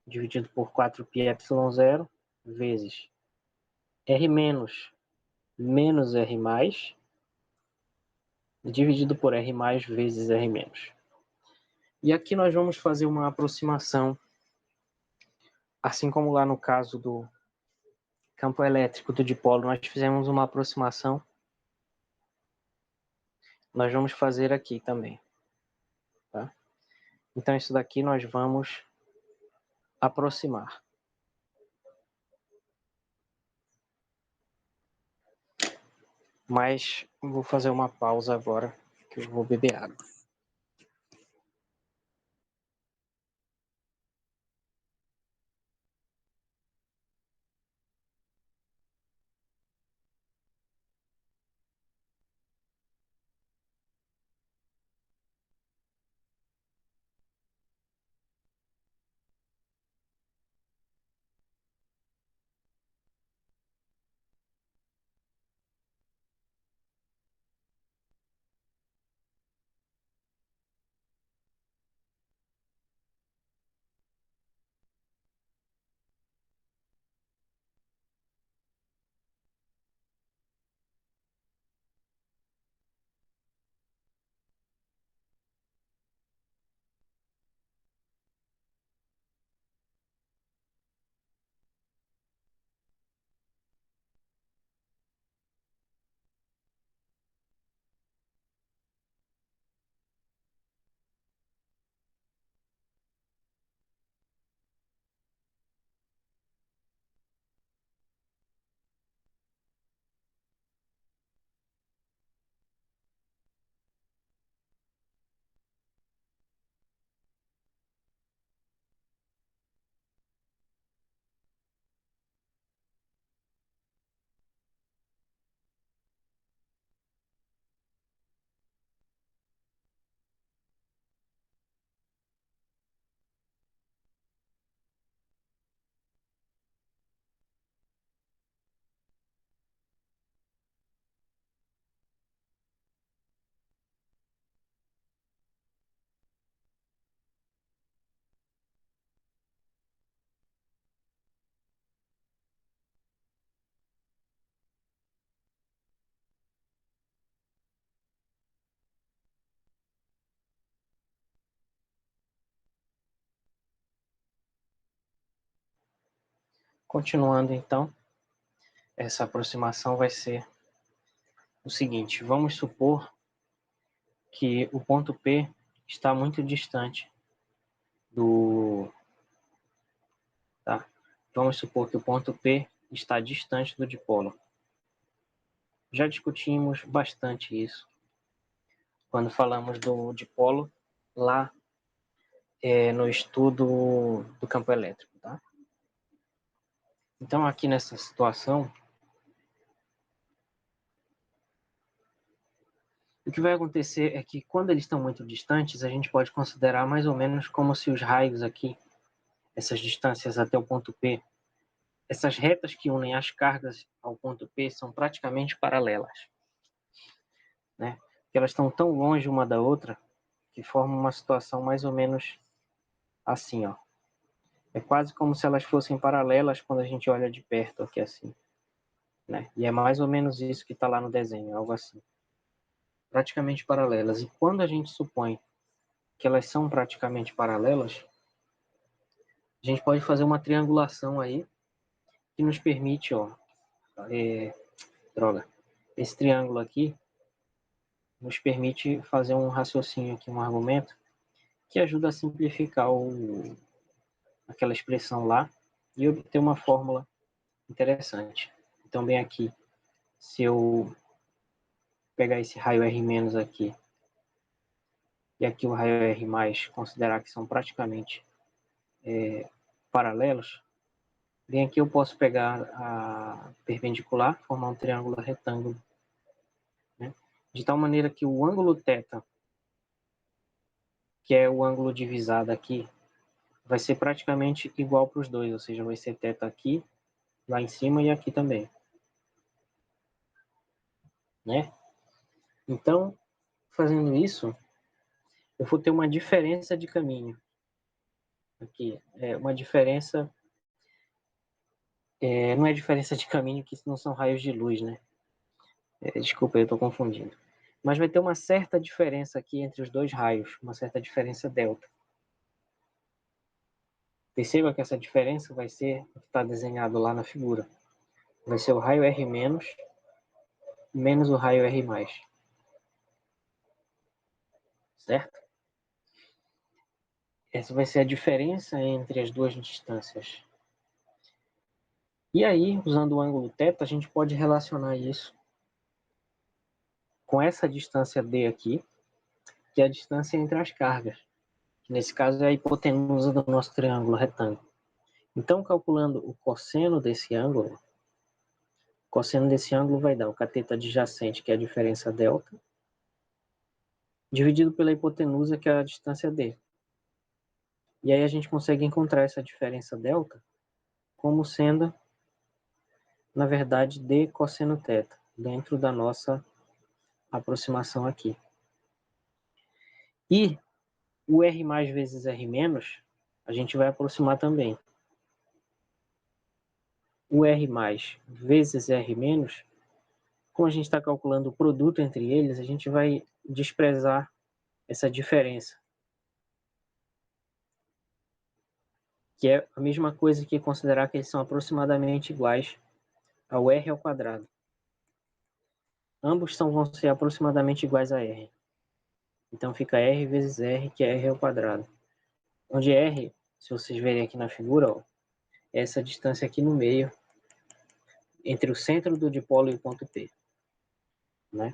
dividido por 4π ε0 vezes R menos menos R mais dividido por R mais vezes R menos. E aqui nós vamos fazer uma aproximação, assim como lá no caso do campo elétrico do dipolo, nós fizemos uma aproximação, nós vamos fazer aqui também. Tá? Então isso daqui nós vamos aproximar. Mas vou fazer uma pausa agora, que eu vou beber água. Continuando então, essa aproximação vai ser o seguinte: vamos supor que o ponto P está muito distante do... Tá? Vamos supor que o ponto P está distante do dipolo. Já discutimos bastante isso quando falamos do dipolo lá no estudo do campo elétrico. Tá? Então, aqui nessa situação, o que vai acontecer é que quando eles estão muito distantes, a gente pode considerar mais ou menos como se os raios aqui, essas distâncias até o ponto P, essas retas que unem as cargas ao ponto P são praticamente paralelas, né? Porque elas estão tão longe uma da outra que formam uma situação mais ou menos assim, ó. É quase como se elas fossem paralelas quando a gente olha de perto aqui assim, né? E é mais ou menos isso que está lá no desenho, algo assim. Praticamente paralelas. E quando a gente supõe que elas são praticamente paralelas, a gente pode fazer uma triangulação aí que nos permite, ó, droga, esse triângulo aqui nos permite fazer um raciocínio aqui, um argumento que ajuda a simplificar aquela expressão lá e obter uma fórmula interessante. Então, bem aqui, se eu pegar esse raio R- aqui e aqui o raio R+, considerar que são praticamente paralelos, bem aqui eu posso pegar a perpendicular, formar um triângulo retângulo, né? De tal maneira que o ângulo θ, que é o ângulo divisado aqui, vai ser praticamente igual para os dois, ou seja, vai ser θ aqui, lá em cima e aqui também, né? Então, fazendo isso, eu vou ter uma diferença de caminho aqui, uma diferença, não é diferença de caminho, que não são raios de luz, né? Desculpa, eu estou confundindo. Mas vai ter uma certa diferença aqui entre os dois raios, uma certa diferença delta. Perceba que essa diferença vai ser o que está desenhado lá na figura. Vai ser o raio R- menos o raio R+, certo? Essa vai ser a diferença entre as duas distâncias. E aí, usando o ângulo θ, a gente pode relacionar isso com essa distância D aqui, que é a distância entre as cargas, que nesse caso é a hipotenusa do nosso triângulo retângulo. Então, calculando o cosseno desse ângulo, vai dar o cateto adjacente, que é a diferença delta, dividido pela hipotenusa, que é a distância D. E aí a gente consegue encontrar essa diferença delta como sendo, na verdade, D cosseno θ, dentro da nossa aproximação aqui. E o R+ vezes R-, a gente vai aproximar também. O R+ vezes R-, como a gente está calculando o produto entre eles, a gente vai desprezar essa diferença, que é a mesma coisa que considerar que eles são aproximadamente iguais ao R². Ambos vão ser aproximadamente iguais a R. Então fica R vezes R, que é R². Onde R, se vocês verem aqui na figura, ó, é essa distância aqui no meio, entre o centro do dipolo e o ponto P, né?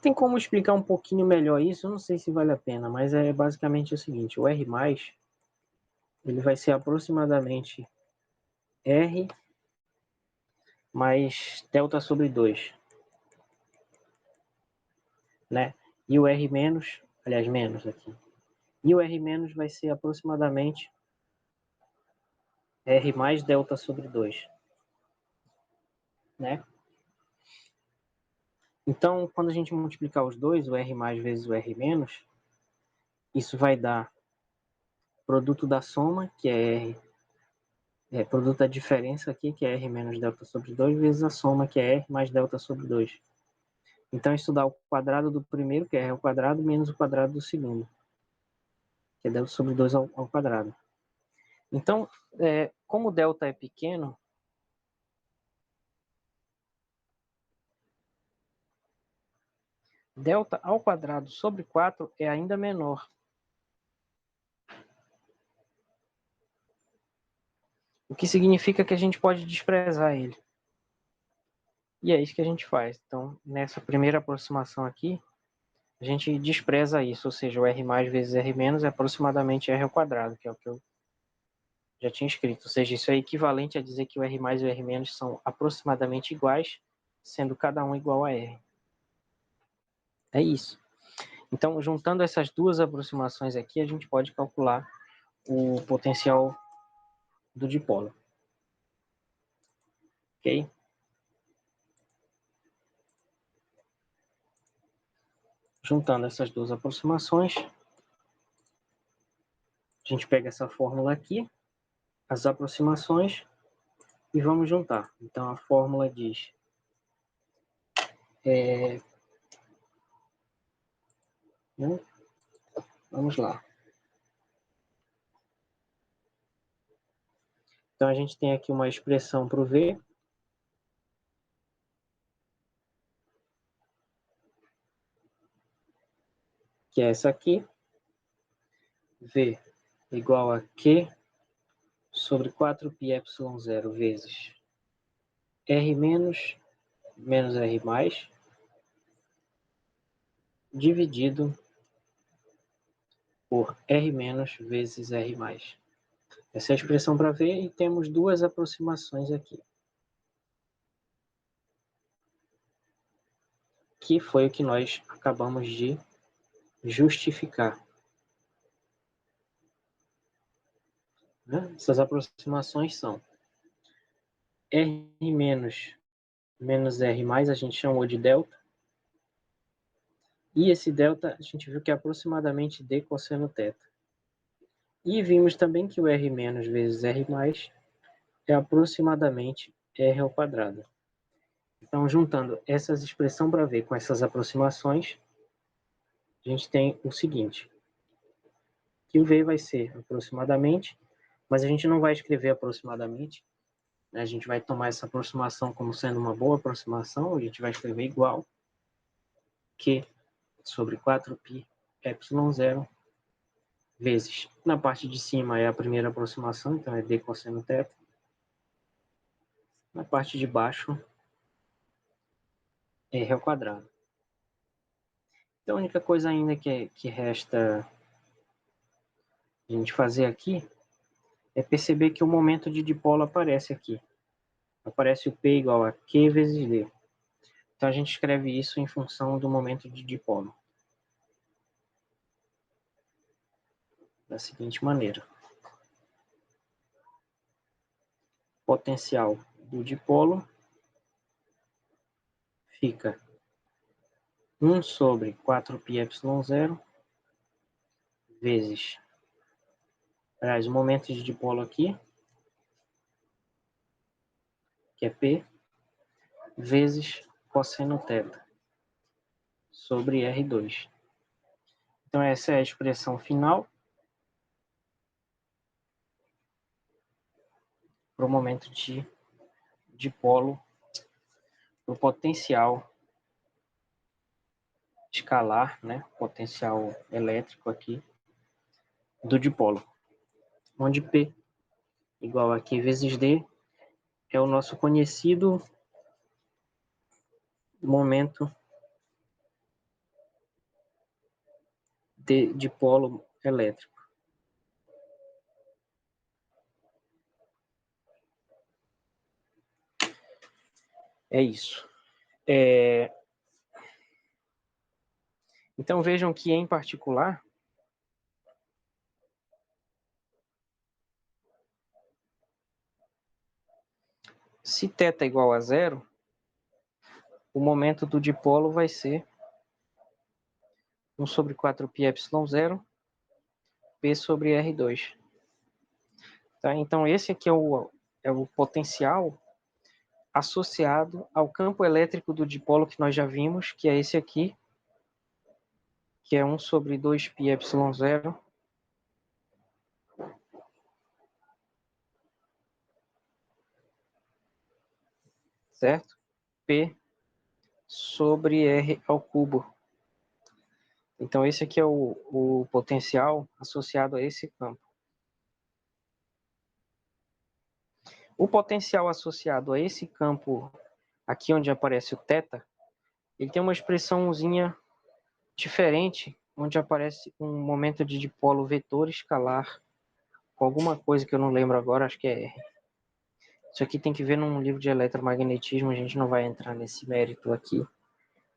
Tem como explicar um pouquinho melhor isso? Eu não sei se vale a pena, mas é basicamente o seguinte: o R+, ele vai ser aproximadamente R mais delta sobre 2, né? E o R-, aliás, menos aqui. E o R- vai ser aproximadamente R mais delta sobre 2, né? Então, quando a gente multiplicar os dois, o R+ vezes o R-, isso vai dar produto da soma, que é R, produto da diferença aqui, que é R menos delta sobre 2, vezes a soma, que é R mais delta sobre 2. Então, isso dá o quadrado do primeiro, que é R², menos o quadrado do segundo, que é delta sobre 2 ao quadrado. Então, como o delta é pequeno, delta ao quadrado sobre 4 é ainda menor. O que significa que a gente pode desprezar ele. E é isso que a gente faz. Então, nessa primeira aproximação aqui, a gente despreza isso, ou seja, o R+ vezes R- é aproximadamente R², que é o que eu já tinha escrito. Ou seja, isso é equivalente a dizer que o R mais e o R menos são aproximadamente iguais, sendo cada um igual a R. É isso. Então, juntando essas duas aproximações aqui, a gente pode calcular o potencial do dipolo. Ok? Juntando essas duas aproximações, a gente pega essa fórmula aqui, as aproximações, e vamos juntar. Então, a fórmula diz... né? Vamos lá. Então, a gente tem aqui uma expressão para o V, que é essa aqui. V igual a Q sobre 4πε0 vezes R menos R mais, dividido por R menos vezes R mais. Essa é a expressão para V e temos duas aproximações aqui. Que foi o que nós acabamos de justificar. Né? Essas aproximações são R menos R mais, a gente chamou de delta. E esse delta, a gente viu que é aproximadamente D cosseno θ. E vimos também que o R menos vezes R mais é aproximadamente R ao quadrado. Então, juntando essas expressões para ver com essas aproximações, a gente tem o seguinte, que o V vai ser aproximadamente, mas a gente não vai escrever aproximadamente, né? A gente vai tomar essa aproximação como sendo uma boa aproximação, a gente vai escrever igual Q sobre 4π ε0 vezes, na parte de cima é a primeira aproximação, então é D cosseno θ, na parte de baixo R ao quadrado. Então a única coisa ainda que resta a gente fazer aqui é perceber que o momento de dipolo aparece aqui. Aparece o P igual a Q vezes D. Então a gente escreve isso em função do momento de dipolo. Da seguinte maneira. Potencial do dipolo fica 1 sobre 4πε0 vezes, aliás, o momento de dipolo aqui, que é P, vezes cosseno θ sobre R2. Então essa é a expressão final para o momento de dipolo, para o potencial escalar, né, potencial elétrico aqui do dipolo, onde P igual a Q vezes D é o nosso conhecido momento de dipolo elétrico. É isso. Então vejam que em particular, se θ é igual a zero, o momento do dipolo vai ser 1 sobre 4πε0 P sobre R2. Tá? Então esse aqui é o potencial associado ao campo elétrico do dipolo que nós já vimos, que é esse aqui, que é 1 sobre 2πε0 certo? P sobre R ao cubo. Então esse aqui é o potencial associado a esse campo. O potencial associado a esse campo, aqui onde aparece o θ, ele tem uma expressãozinha diferente, onde aparece um momento de dipolo vetor escalar com alguma coisa que eu não lembro agora, acho que é R. Isso aqui tem que ver num livro de eletromagnetismo, a gente não vai entrar nesse mérito aqui.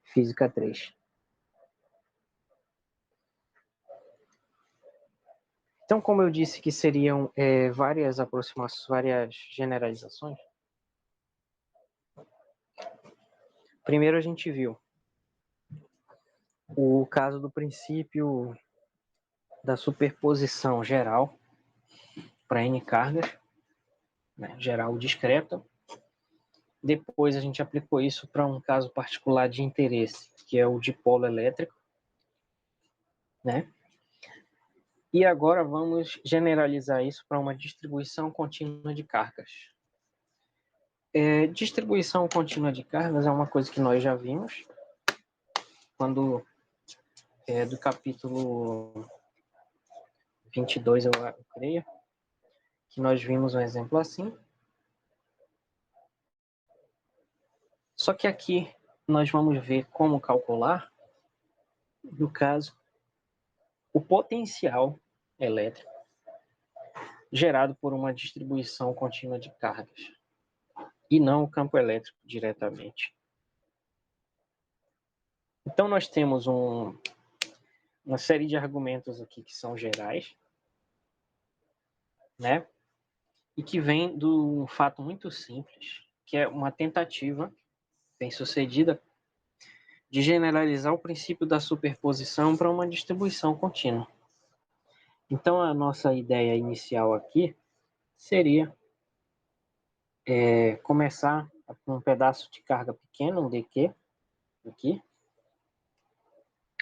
Física 3. Então, como eu disse que seriam várias aproximações, várias generalizações, primeiro a gente viu o caso do princípio da superposição geral para N cargas, né, geral discreta. Depois a gente aplicou isso para um caso particular de interesse, que é o dipolo elétrico, né? E agora vamos generalizar isso para uma distribuição contínua de cargas. Distribuição contínua de cargas é uma coisa que nós já vimos quando do capítulo 22, eu creio, que nós vimos um exemplo assim. Só que aqui nós vamos ver como calcular, no caso, o potencial elétrico gerado por uma distribuição contínua de cargas, e não o campo elétrico diretamente. Então nós temos uma série de argumentos aqui que são gerais, né? E que vem de um fato muito simples, que é uma tentativa bem-sucedida de generalizar o princípio da superposição para uma distribuição contínua. Então, a nossa ideia inicial aqui seria começar com um pedaço de carga pequeno, um dq, aqui,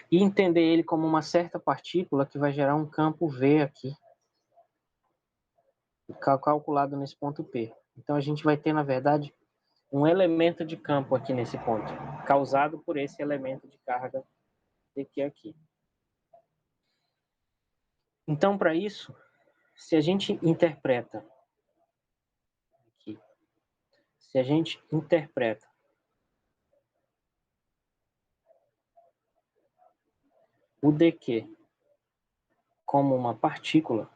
e entender ele como uma certa partícula que vai gerar um campo V aqui, calculado nesse ponto P. Então, a gente vai ter, na verdade, um elemento de campo aqui nesse ponto, causado por esse elemento de carga dq aqui. Então, para isso, se a gente interpreta aqui, se a gente interpreta o dq como uma partícula,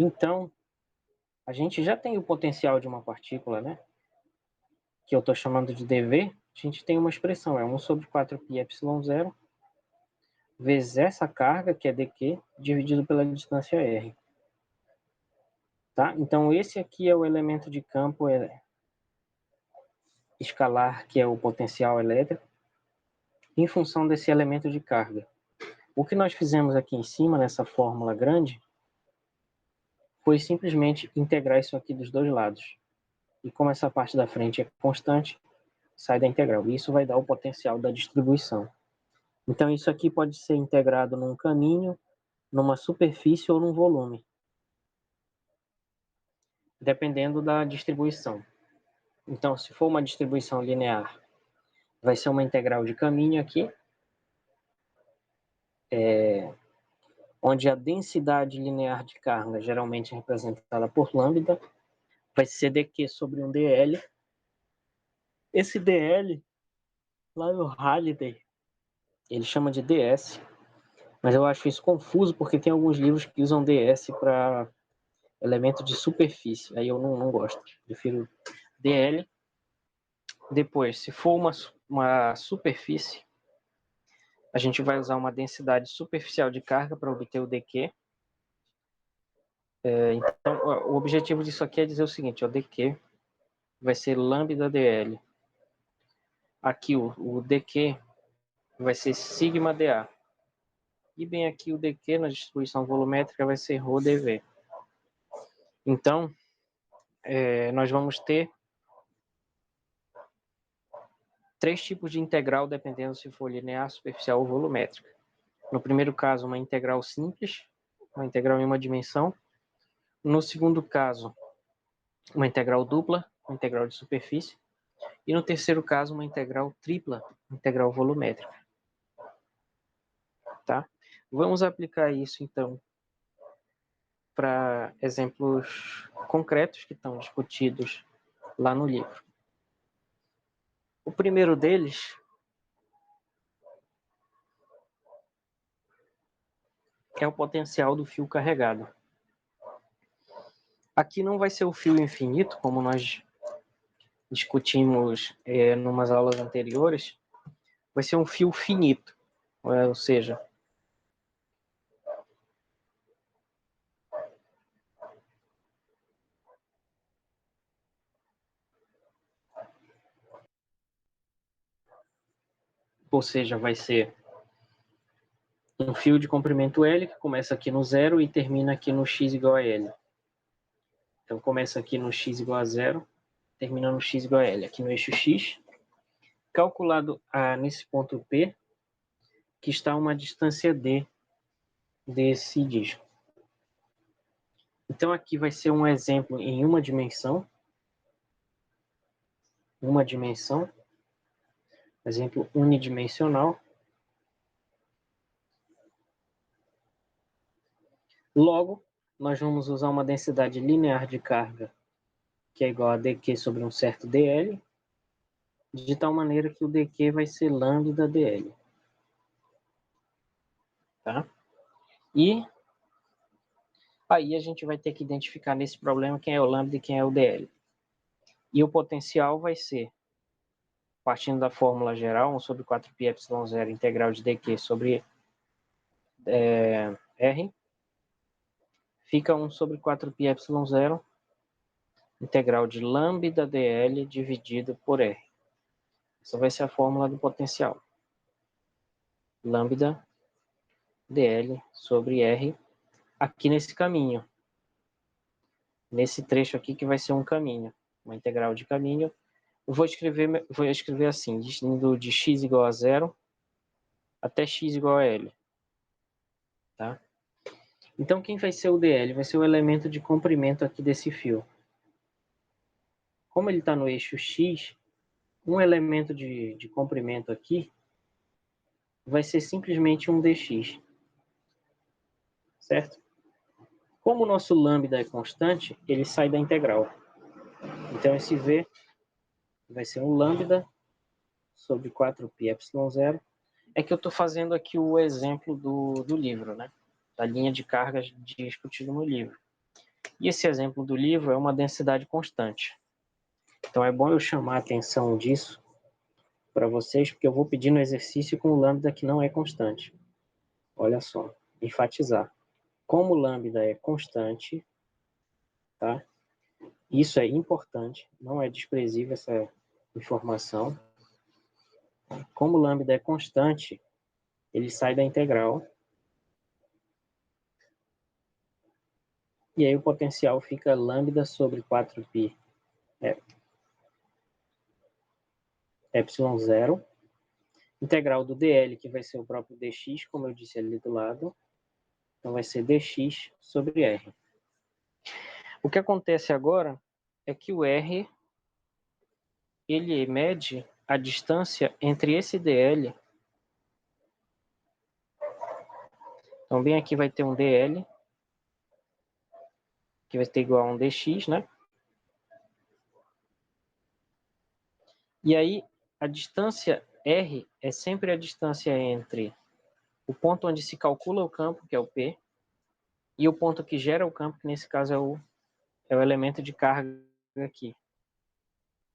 então a gente já tem o potencial de uma partícula, né? Que eu estou chamando de dV. A gente tem uma expressão, é 1 sobre 4πε0 vezes essa carga, que é dq, dividido pela distância r. Tá? Então, esse aqui é o elemento de campo escalar, que é o potencial elétrico, em função desse elemento de carga. O que nós fizemos aqui em cima, nessa fórmula grande, foi simplesmente integrar isso aqui dos dois lados. E como essa parte da frente é constante, sai da integral. E isso vai dar o potencial da distribuição. Então, isso aqui pode ser integrado num caminho, numa superfície ou num volume, dependendo da distribuição. Então, se for uma distribuição linear, vai ser uma integral de caminho aqui, onde a densidade linear de carga, geralmente representada por lambda, vai ser dq sobre um dl. Esse dl, lá no Halliday, ele chama de ds, mas eu acho isso confuso porque tem alguns livros que usam ds para elemento de superfície, aí eu não gosto, prefiro dl. Depois, se for uma superfície, a gente vai usar uma densidade superficial de carga para obter o dq. Então, o objetivo disso aqui é dizer o seguinte, o dq vai ser lambda dl. Aqui o dq vai ser sigma dA. E bem aqui o dq na distribuição volumétrica vai ser ρ dv. Então, nós vamos ter três tipos de integral, dependendo se for linear, superficial ou volumétrica. No primeiro caso, uma integral simples, uma integral em uma dimensão. No segundo caso, uma integral dupla, uma integral de superfície. E no terceiro caso, uma integral tripla, integral volumétrica. Tá? Vamos aplicar isso, então, para exemplos concretos que estão discutidos lá no livro. O primeiro deles é o potencial do fio carregado. Aqui não vai ser o fio infinito, como nós discutimos em umas aulas anteriores, vai ser um fio finito, ou seja, vai ser um fio de comprimento L que começa aqui no zero e termina aqui no x igual a L. Então começa aqui no x igual a zero, termina no x igual a L, aqui no eixo x, calculado nesse ponto P, que está uma distância D desse disco. Então aqui vai ser um exemplo em uma dimensão, exemplo unidimensional. Logo, nós vamos usar uma densidade linear de carga que é igual a dq sobre um certo dl, de tal maneira que o dq vai ser lambda dl. Tá? E aí a gente vai ter que identificar nesse problema quem é o lambda e quem é o dl. E o potencial vai ser, partindo da fórmula geral, 1 sobre 4πε0 integral de dq sobre r, fica 1 sobre 4πε0 integral de lambda dl dividido por r. Essa vai ser a fórmula do potencial. Lambda dl sobre r aqui nesse caminho. Nesse trecho aqui que vai ser um caminho, uma integral de caminho. Eu vou escrever assim, indo de x igual a zero até x igual a L. Tá? Então, quem vai ser o dl? Vai ser o elemento de comprimento aqui desse fio. Como ele está no eixo x, um elemento de comprimento aqui vai ser simplesmente um dx. Certo? Como o nosso lambda é constante, ele sai da integral. Então, esse v vai ser um lambda sobre 4πε0. É que eu estou fazendo aqui o exemplo do livro, né? Da linha de cargas discutida no livro. E esse exemplo do livro é uma densidade constante. Então é bom eu chamar a atenção disso para vocês, porque eu vou pedir no exercício com o lambda que não é constante. Olha só, enfatizar. Como o lambda é constante, tá? Isso é importante, não é desprezível essa informação. Como o lambda é constante, ele sai da integral. E aí o potencial fica lambda sobre 4π ε0, integral do dl, que vai ser o próprio dx, como eu disse ali do lado. Então vai ser dx sobre r. O que acontece agora é que o r ele mede a distância entre esse dl. Então bem aqui vai ter um dl, que vai ter igual a um dx, né? E aí a distância r é sempre a distância entre o ponto onde se calcula o campo, que é o P, e o ponto que gera o campo, que nesse caso é o elemento de carga aqui.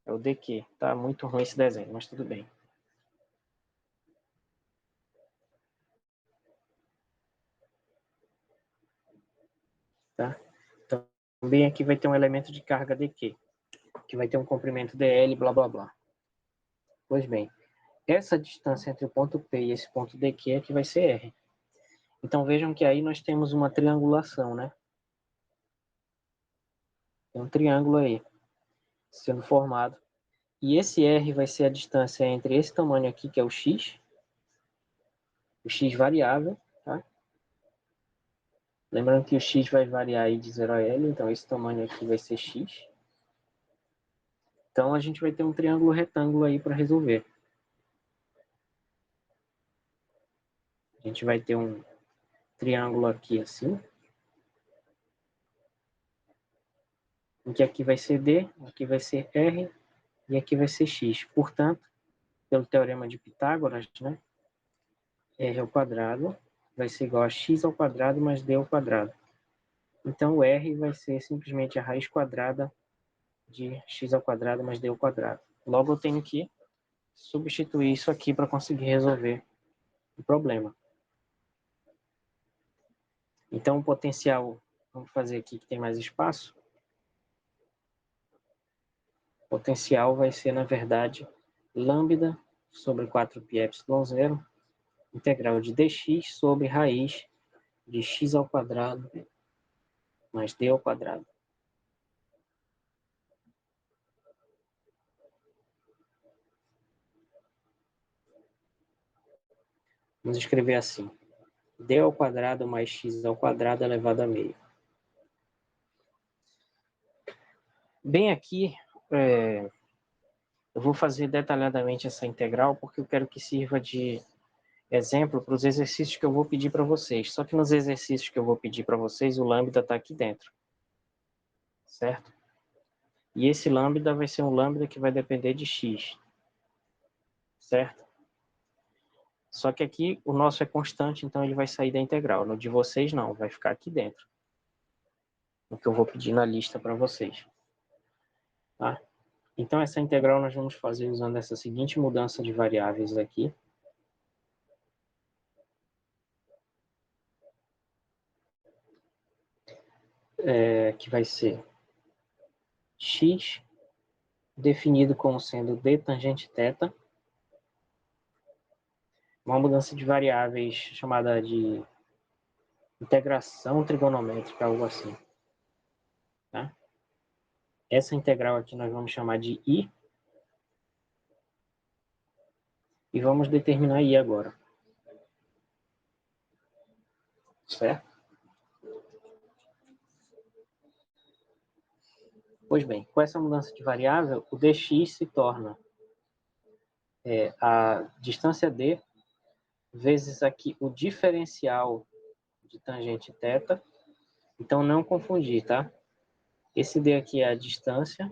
É o dq. Tá muito ruim esse desenho, mas tudo bem. Tá? Então, bem aqui vai ter um elemento de carga dq, que vai ter um comprimento dl, blá, blá, blá. Pois bem, essa distância entre o ponto P e esse ponto dq é que vai ser r. Então, vejam que aí nós temos uma triangulação, né? Tem um triângulo aí sendo formado. E esse r vai ser a distância entre esse tamanho aqui, que é o x variável, tá? Lembrando que o x vai variar aí de 0 a L, então esse tamanho aqui vai ser x. Então a gente vai ter um triângulo retângulo aí para resolver. A gente vai ter um triângulo aqui assim, em que aqui vai ser D, aqui vai ser R e aqui vai ser X. Portanto, pelo teorema de Pitágoras, né, R ao quadrado vai ser igual a x ao quadrado mais d ao quadrado. Então, o r vai ser simplesmente a raiz quadrada de x ao quadrado mais d ao quadrado. Logo, eu tenho que substituir isso aqui para conseguir resolver o problema. Então, o potencial, vamos fazer aqui que tem mais espaço. O potencial vai ser, na verdade, lambda sobre 4πε0, integral de dx sobre raiz de x ao quadrado mais d ao quadrado. Vamos escrever assim: d ao quadrado mais x ao quadrado elevado a meio. Bem aqui, eu vou fazer detalhadamente essa integral porque eu quero que sirva de exemplo para os exercícios que eu vou pedir para vocês. Só que nos exercícios que eu vou pedir para vocês, o lambda está aqui dentro, certo? E esse lambda vai ser um lambda que vai depender de x, certo? Só que aqui o nosso é constante, então ele vai sair da integral. No de vocês não, vai ficar aqui dentro. O que eu vou pedir na lista para vocês. Tá? Então essa integral nós vamos fazer usando essa seguinte mudança de variáveis aqui. Que vai ser x definido como sendo d tangente θ, uma mudança de variáveis chamada de integração trigonométrica, algo assim. Tá? Essa integral aqui nós vamos chamar de i, e vamos determinar i agora. Certo? Pois bem, com essa mudança de variável, o dx se torna a distância d vezes aqui o diferencial de tangente θ. Então, não confundir, tá? Esse d aqui é a distância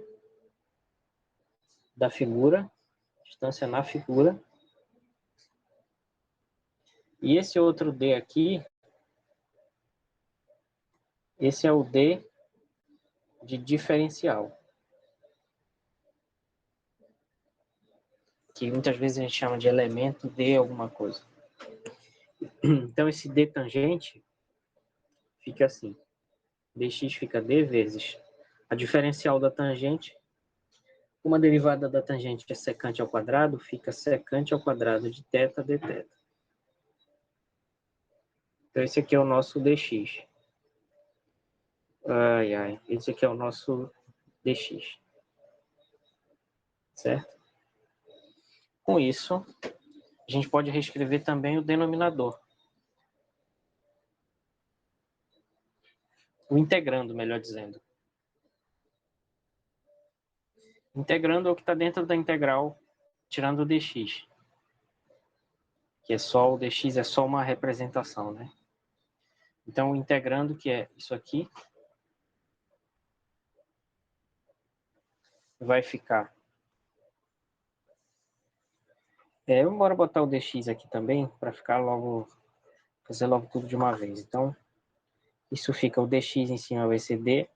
da figura, distância na figura. E esse outro d aqui, esse é o d de diferencial, que muitas vezes a gente chama de elemento de alguma coisa. Então, esse d tangente fica assim. Dx fica d vezes a diferencial da tangente. Uma derivada da tangente é secante ao quadrado, fica secante ao quadrado de θ dθ. Então, esse aqui é o nosso dx. Esse aqui é o nosso dx. Certo? Com isso, a gente pode reescrever também o denominador. O integrando, melhor dizendo. Integrando é o que está dentro da integral, tirando o dx. Que é só o dx, é só uma representação, né? Então, o integrando, que é isso aqui, vai ficar... bora botar o dx aqui também, para ficar logo... fazer logo tudo de uma vez. Então, isso fica o dx em cima vai ser d,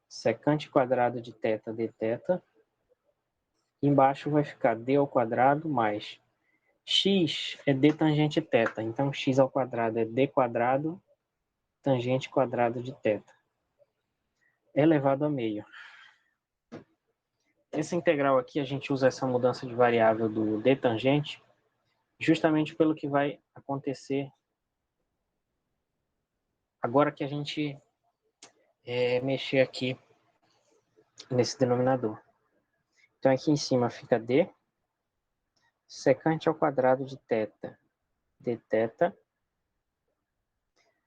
secante quadrado de θ dθ. Embaixo vai ficar d ao quadrado mais x é d tangente θ. Então, x ao quadrado é d quadrado tangente quadrado de θ. Elevado a meio. Essa integral aqui, a gente usa essa mudança de variável do d tangente justamente pelo que vai acontecer agora que a gente mexer aqui nesse denominador. Então, aqui em cima fica d secante ao quadrado de θ dθ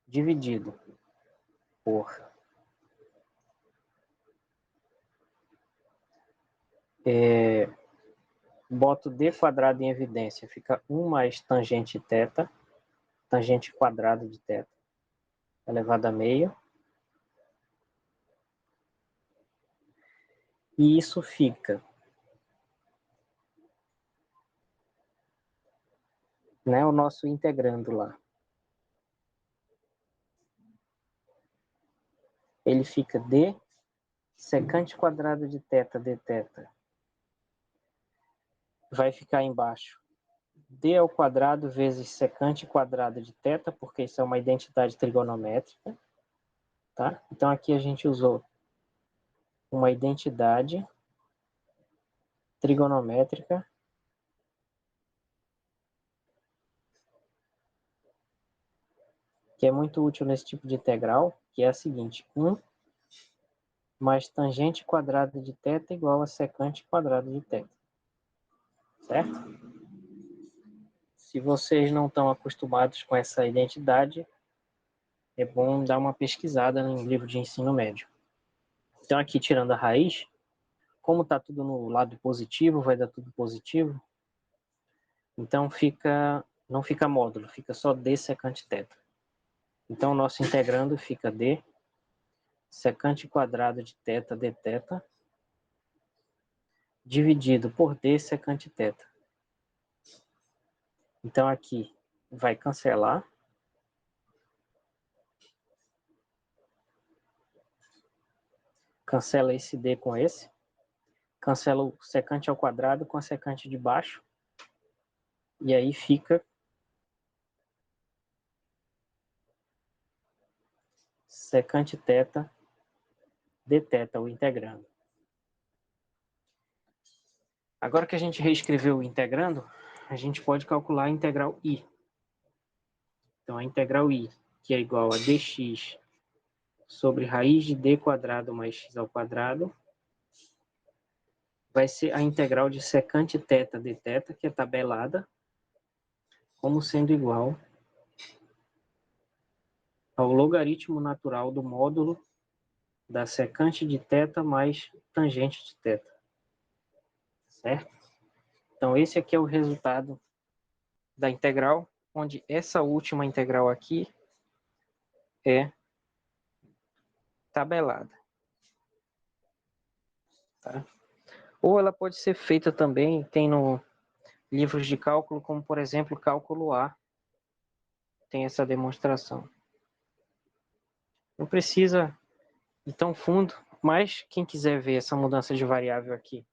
dividido por boto d quadrado em evidência, fica 1 mais tangente θ, tangente quadrado de θ, elevado a meio. E isso fica, né, o nosso integrando lá. ele fica d secante quadrado de θ dθ. Vai ficar embaixo d ao quadrado vezes secante quadrado de θ, porque isso é uma identidade trigonométrica. Tá? Então, aqui a gente usou uma identidade trigonométrica que é muito útil nesse tipo de integral, que é a seguinte: 1 mais tangente quadrada de θ igual a secante quadrada de θ. Certo? Se vocês não estão acostumados com essa identidade, é bom dar uma pesquisada no livro de ensino médio. Então, aqui tirando a raiz, como está tudo no lado positivo, vai dar tudo positivo, então não fica módulo, fica só d secante θ. Então, o nosso integrando fica d secante quadrado de θ dθ dividido por d secante θ. Então, aqui vai cancelar. Cancela esse d com esse. Cancela o secante ao quadrado com a secante de baixo. E aí fica secante θ dθ, o integrando. Agora que a gente reescreveu o integrando, a gente pode calcular a integral i. Então, a integral i, que é igual a dx sobre raiz de d quadrado mais x ao quadrado, vai ser a integral de secante θ dθ, que é tabelada, como sendo igual ao logaritmo natural do módulo da secante de θ mais tangente de θ. Certo? Então, esse aqui é o resultado da integral, onde essa última integral aqui é tabelada. Tá? Ou ela pode ser feita também, tem no livros de cálculo, como por exemplo, cálculo A, tem essa demonstração. Não precisa ir tão fundo, mas quem quiser ver essa mudança de variável aqui,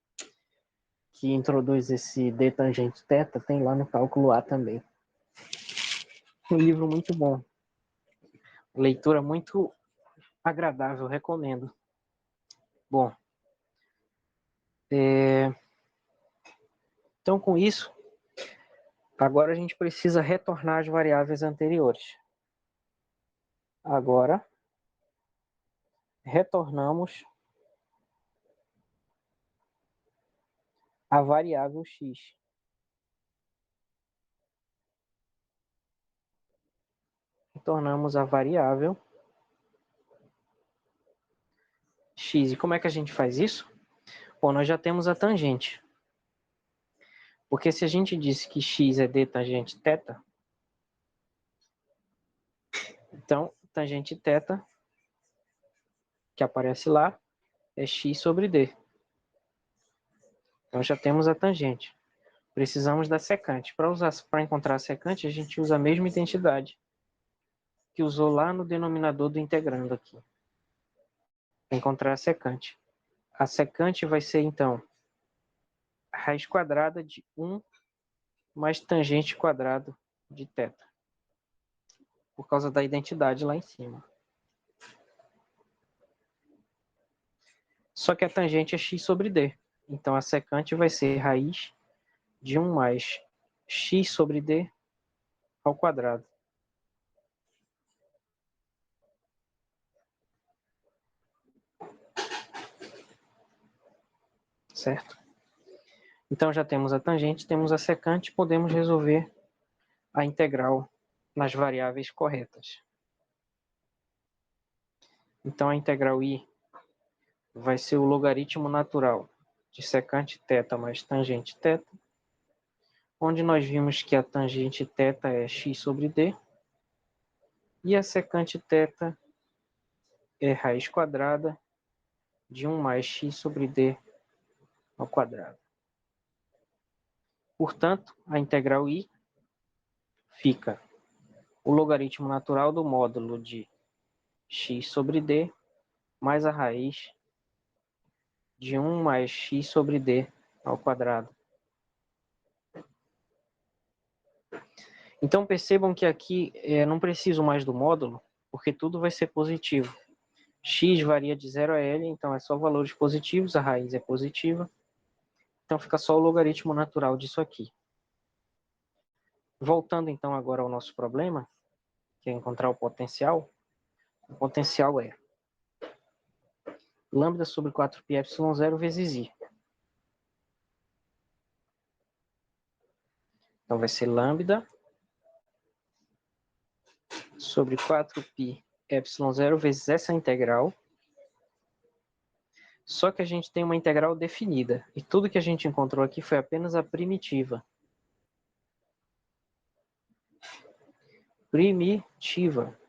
que introduz esse d tangente θ, tem lá no cálculo A também. Um livro muito bom. Leitura muito agradável, recomendo. Bom, então com isso, agora a gente precisa retornar as variáveis anteriores. Agora, retornamos a variável x. Retornamos a variável x. E como é que a gente faz isso? Bom, nós já temos a tangente. Porque se a gente disse que x é d tangente θ, então tangente θ, que aparece lá, é x sobre d. Então já temos a tangente. Precisamos da secante. Para encontrar a secante, a gente usa a mesma identidade que usou lá no denominador do integrando aqui. Para encontrar a secante. A secante vai ser, então, a raiz quadrada de 1 mais tangente quadrado de θ. Por causa da identidade lá em cima. Só que a tangente é x sobre d. Então, a secante vai ser raiz de 1 mais x sobre d ao quadrado. Certo? Então, já temos a tangente, temos a secante, podemos resolver a integral nas variáveis corretas. Então, a integral i vai ser o logaritmo natural de secante θ mais tangente θ, onde nós vimos que a tangente θ é x sobre d, e a secante θ é raiz quadrada de 1 mais x sobre d ao quadrado. Portanto, a integral i fica o logaritmo natural do módulo de x sobre d mais a raiz de 1 mais x sobre d ao quadrado. Então percebam que aqui não preciso mais do módulo, porque tudo vai ser positivo. X varia de 0 a L, então é só valores positivos, a raiz é positiva. Então fica só o logaritmo natural disso aqui. Voltando então agora ao nosso problema, que é encontrar o potencial. O potencial é lambda sobre 4πε0 vezes i. Então vai ser lambda sobre 4πε0 vezes essa integral. Só que a gente tem uma integral definida. E tudo que a gente encontrou aqui foi apenas a primitiva. Primitiva.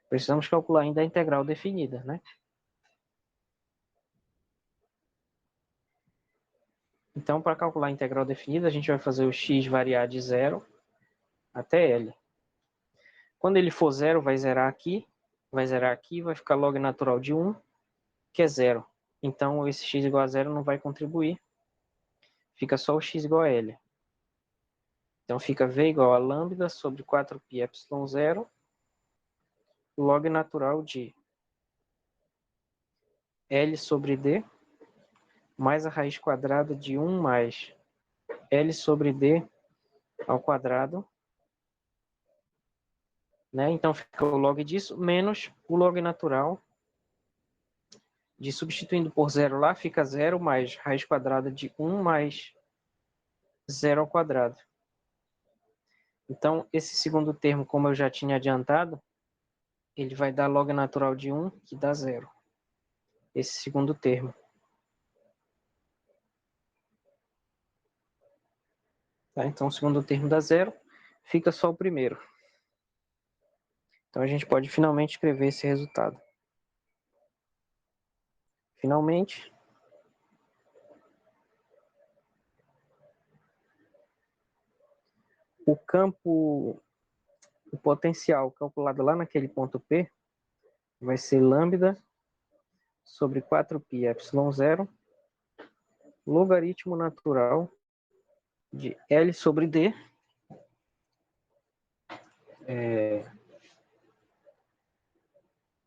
Precisamos calcular ainda a integral definida, né? Então, para calcular a integral definida, a gente vai fazer o x variar de 0 até L. Quando ele for 0, vai zerar aqui, vai ficar log natural de 1, que é 0. Então, esse x igual a 0 não vai contribuir, fica só o x igual a L. Então, fica V igual a lambda sobre 4πε0, log natural de L sobre D, mais a raiz quadrada de 1 mais L sobre D ao quadrado, né? Então fica o log disso, menos o log natural de substituindo por 0 lá, fica 0 mais raiz quadrada de 1 mais 0 ao quadrado. Então, esse segundo termo, como eu já tinha adiantado, ele vai dar log natural de 1, que dá 0. Esse segundo termo. Tá? Então, o segundo termo dá 0, fica só o primeiro. Então, a gente pode finalmente escrever esse resultado. Finalmente, o campo, o potencial calculado lá naquele ponto P, vai ser lambda sobre 4πε0, logaritmo natural de L sobre D,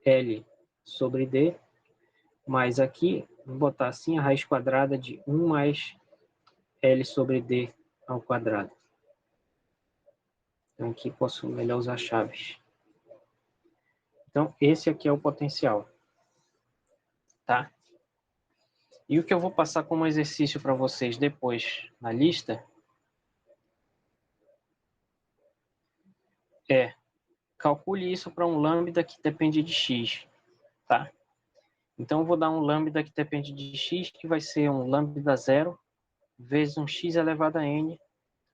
L sobre D, mais aqui, vou botar assim, a raiz quadrada de 1 mais L sobre D ao quadrado. Então, aqui posso melhor usar chaves. Então, esse aqui é o potencial. Tá? E o que eu vou passar como exercício para vocês depois na lista é calcule isso para um lambda que depende de x. Tá? Então, eu vou dar um lambda que depende de x, que vai ser um lambda zero vezes um x elevado a n,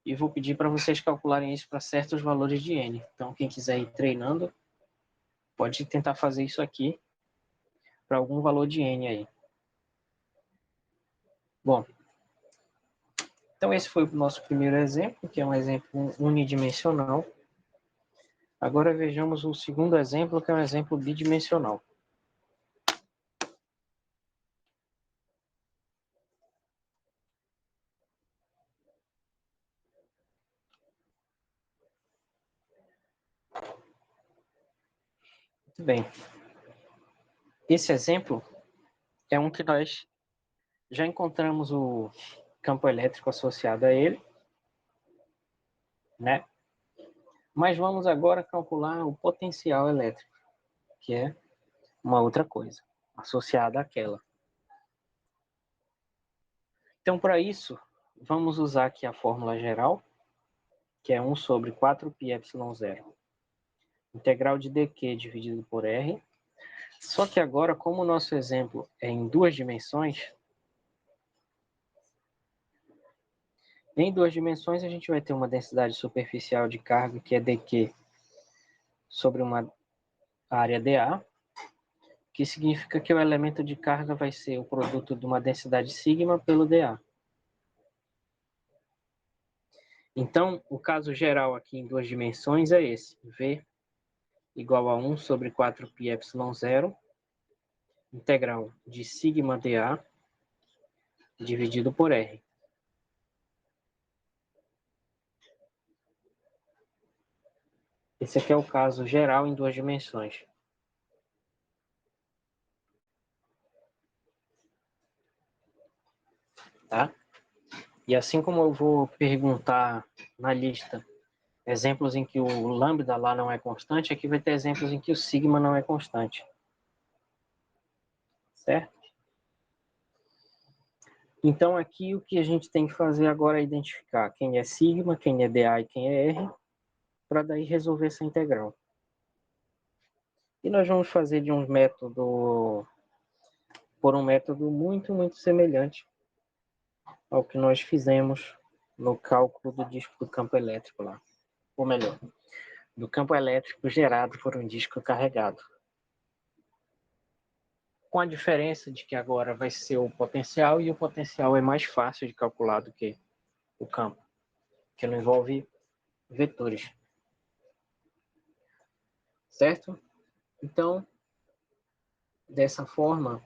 e vou pedir para vocês calcularem isso para certos valores de n. Então, quem quiser ir treinando, pode tentar fazer isso aqui para algum valor de n aí. Bom, então esse foi o nosso primeiro exemplo, que é um exemplo unidimensional. Agora vejamos o segundo exemplo, que é um exemplo bidimensional. Muito bem. Esse exemplo é um que nós já encontramos o campo elétrico associado a ele, né? Mas vamos agora calcular o potencial elétrico, que é uma outra coisa, associada àquela. Então, para isso, vamos usar aqui a fórmula geral, que é 1 sobre 4πε0, integral de dq dividido por r. Só que agora, como o nosso exemplo é em duas dimensões, a gente vai ter uma densidade superficial de carga, que é dq, sobre uma área dA, que significa que o elemento de carga vai ser o produto de uma densidade sigma pelo dA. Então, o caso geral aqui em duas dimensões é esse, V igual a 1 sobre 4πε0 integral de sigma dA dividido por R. Esse aqui é o caso geral em duas dimensões. Tá? E assim como eu vou perguntar na lista exemplos em que o lambda lá não é constante, aqui vai ter exemplos em que o sigma não é constante. Certo? Então aqui o que a gente tem que fazer agora é identificar quem é sigma, quem é dA e quem é R, para daí resolver essa integral. E nós vamos fazer de um método, por um método muito semelhante ao que nós fizemos no cálculo do disco do campo elétrico lá. Ou melhor, do campo elétrico gerado por um disco carregado. Com a diferença de que agora vai ser o potencial, e o potencial é mais fácil de calcular do que o campo, que não envolve vetores. Certo? Então, dessa forma,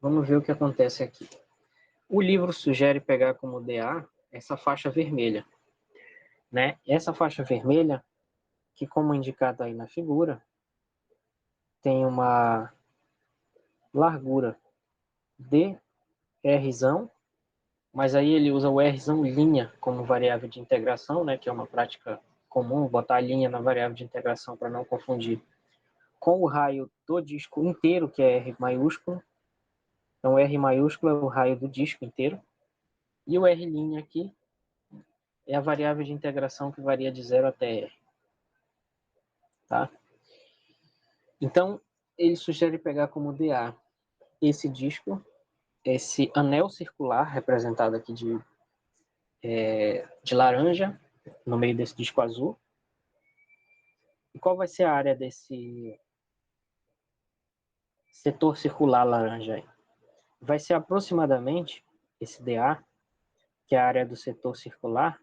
vamos ver o que acontece aqui. O livro sugere pegar como dA essa faixa vermelha. Né? Essa faixa vermelha, que como indicado aí na figura, tem uma largura de Rzão, mas aí ele usa o Rzão linha como variável de integração, né, que é uma prática comum, botar a linha na variável de integração para não confundir com o raio do disco inteiro, que é R maiúsculo. Então, R maiúsculo é o raio do disco inteiro. E o R' aqui é a variável de integração que varia de 0 até R. Tá? Então, ele sugere pegar como dA esse disco, esse anel circular, representado aqui de laranja, no meio desse disco azul. E qual vai ser a área desse setor circular laranja aí? Vai ser aproximadamente esse dA, que é a área do setor circular,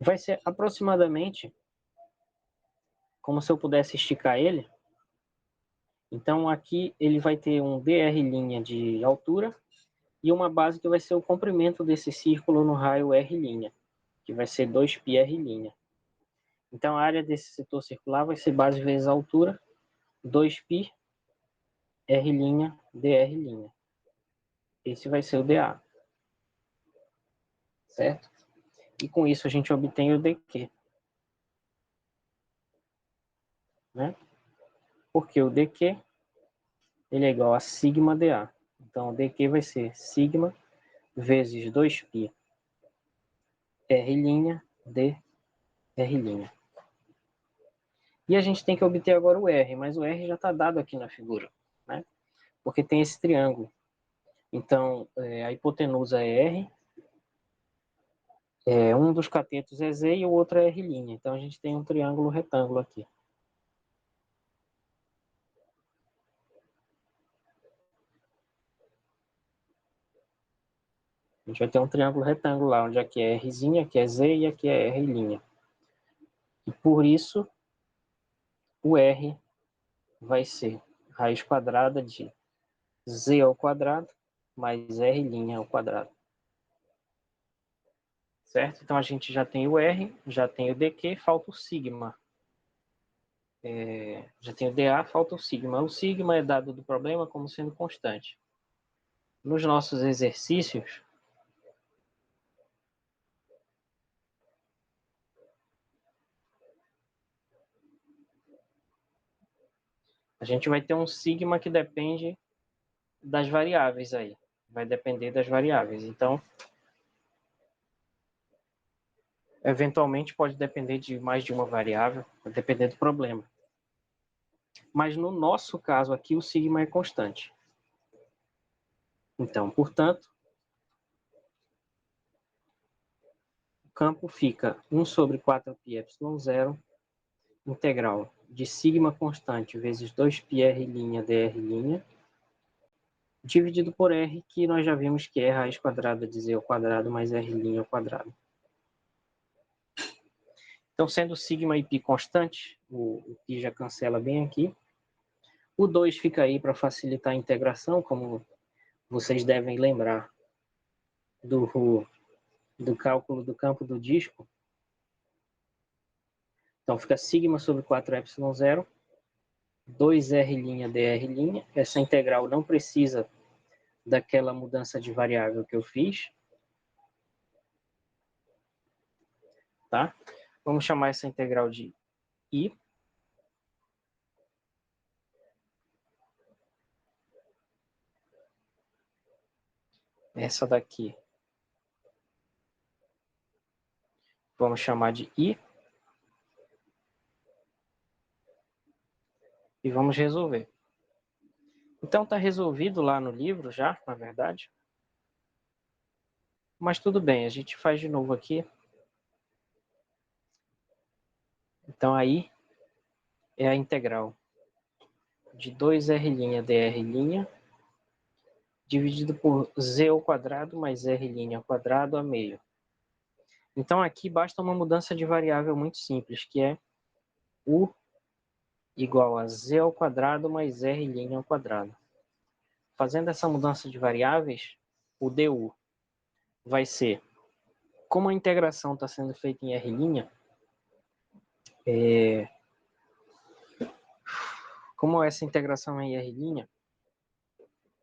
vai ser aproximadamente como se eu pudesse esticar ele. Então aqui ele vai ter um dr' de altura e uma base que vai ser o comprimento desse círculo no raio R', que vai ser 2πr'. Então a área desse setor circular vai ser base vezes altura, 2πr' dr'. Esse vai ser o dA. Certo? E com isso a gente obtém o dq. Né? Porque o dq ele é igual a sigma dA. Então o dq vai ser sigma vezes 2π R' dr'. E a gente tem que obter agora o R, mas o R já está dado aqui na figura, né? Porque tem esse triângulo. Então, a hipotenusa é R, um dos catetos é Z e o outro é R'. Então, a gente tem um triângulo retângulo aqui. A gente vai ter um triângulo retangular, onde aqui é R', aqui é Z e aqui é R'. E por isso, o R vai ser raiz quadrada de Z ao quadrado mais R' ao quadrado. Certo? Então a gente já tem o R, já tem o dq, falta o sigma. Já tem o dA, falta o sigma. O sigma é dado do problema como sendo constante. Nos nossos exercícios, a gente vai ter um sigma que depende das variáveis aí. Vai depender das variáveis. Então, eventualmente pode depender de mais de uma variável, vai depender do problema. Mas no nosso caso aqui, o sigma é constante. Então, portanto, o campo fica 1 sobre 4πε0 integral de sigma constante vezes 2πr' dr', dividido por r, que nós já vimos que é raiz quadrada de z ao quadrado mais r' ao quadrado. Então, sendo sigma e π constante, o π já cancela bem aqui. O 2 fica aí para facilitar a integração, como vocês devem lembrar do cálculo do campo do disco. Então, fica sigma sobre 4ε0, 2r' dr'. Essa integral não precisa daquela mudança de variável que eu fiz. Tá? Vamos chamar essa integral de I. Essa daqui vamos chamar de I. E vamos resolver. Então está resolvido lá no livro já, na verdade. Mas tudo bem, a gente faz de novo aqui. Então aí é a integral de 2r' dr' dividido por z ao quadrado mais r' ao quadrado a meio. Então aqui basta uma mudança de variável muito simples, que é u igual a z ao quadrado mais r' ao quadrado. Fazendo essa mudança de variáveis, o du vai ser, como a integração está sendo feita em r', como essa integração é em r',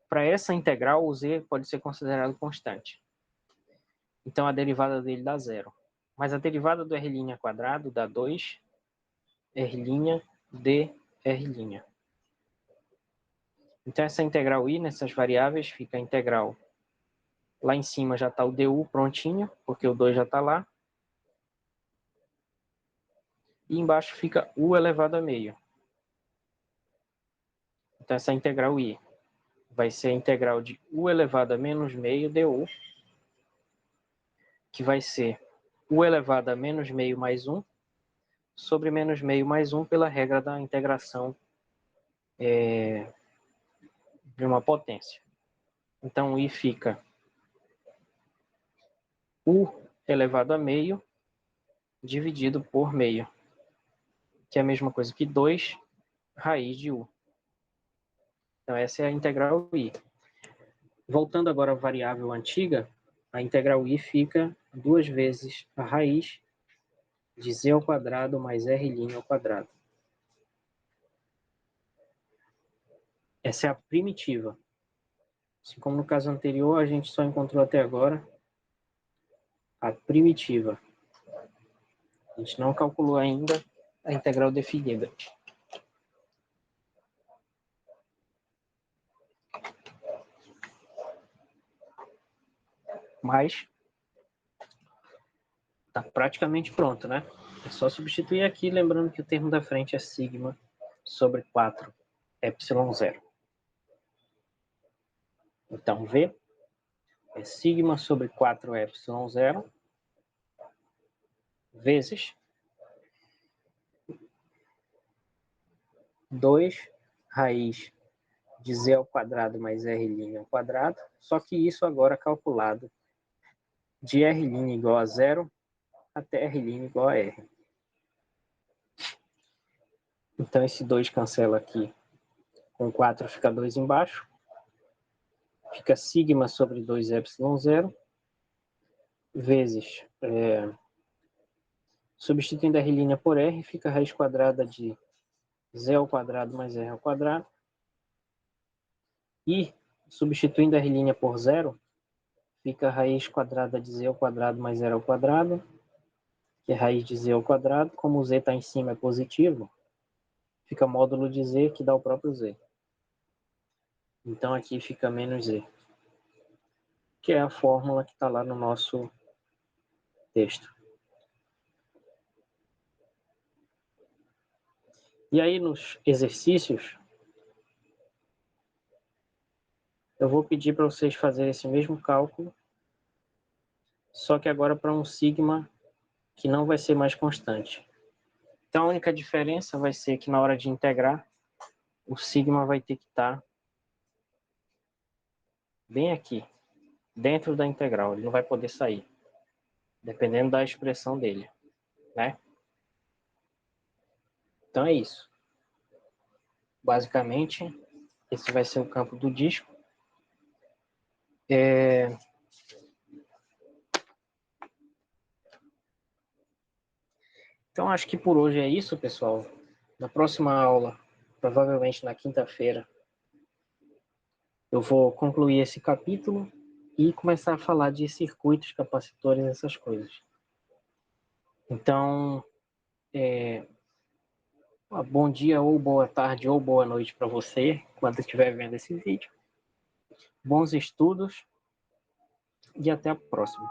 para essa integral o z pode ser considerado constante. Então a derivada dele dá zero. Mas a derivada do r' quadrado dá 2 r' dr'. Então essa integral i nessas variáveis fica a integral. Lá em cima já está o du prontinho, porque o 2 já está lá. E embaixo fica u elevado a meio. Então essa integral i vai ser a integral de u elevado a menos meio du, que vai ser u elevado a menos meio mais 1, sobre menos meio mais 1 pela regra da integração de uma potência. Então, i fica u elevado a meio dividido por meio, que é a mesma coisa que 2 raiz de u. Então, essa é a integral i. Voltando agora à variável antiga, a integral i fica 2 vezes a raiz de z ao quadrado mais r' ao quadrado. Essa é a primitiva. Assim como no caso anterior, a gente só encontrou até agora a primitiva. A gente não calculou ainda a integral definida. Mas está praticamente pronto, né? É só substituir aqui, lembrando que o termo da frente é sigma sobre 4 ε0. Então, V é sigma sobre 4 ε0 vezes 2 raiz de z ao quadrado mais r' ao quadrado, só que isso agora calculado de r' igual a 0 até r' igual a r. Então, esse 2 cancela aqui. Com 4 fica 2 embaixo. Fica sigma sobre 2ε0 vezes, substituindo r' por r, fica raiz quadrada de z ao quadrado mais r ao quadrado. E, substituindo r' por zero, fica raiz quadrada de z ao quadrado mais r ao quadrado, que é raiz de z ao quadrado. Como o z está em cima é positivo, fica módulo de z, que dá o próprio z. Então aqui fica menos z, que é a fórmula que está lá no nosso texto. E aí nos exercícios, eu vou pedir para vocês fazerem esse mesmo cálculo, só que agora para um sigma que não vai ser mais constante. Então a única diferença vai ser que na hora de integrar, o sigma vai ter que estar bem aqui, dentro da integral. Ele não vai poder sair, dependendo da expressão dele, né? Então é isso. Basicamente, esse vai ser o campo do disco. Então acho que por hoje é isso, pessoal. Na próxima aula, provavelmente na quinta-feira, eu vou concluir esse capítulo e começar a falar de circuitos, capacitores, essas coisas. Então, bom dia ou boa tarde ou boa noite para você, quando estiver vendo esse vídeo. Bons estudos e até a próxima.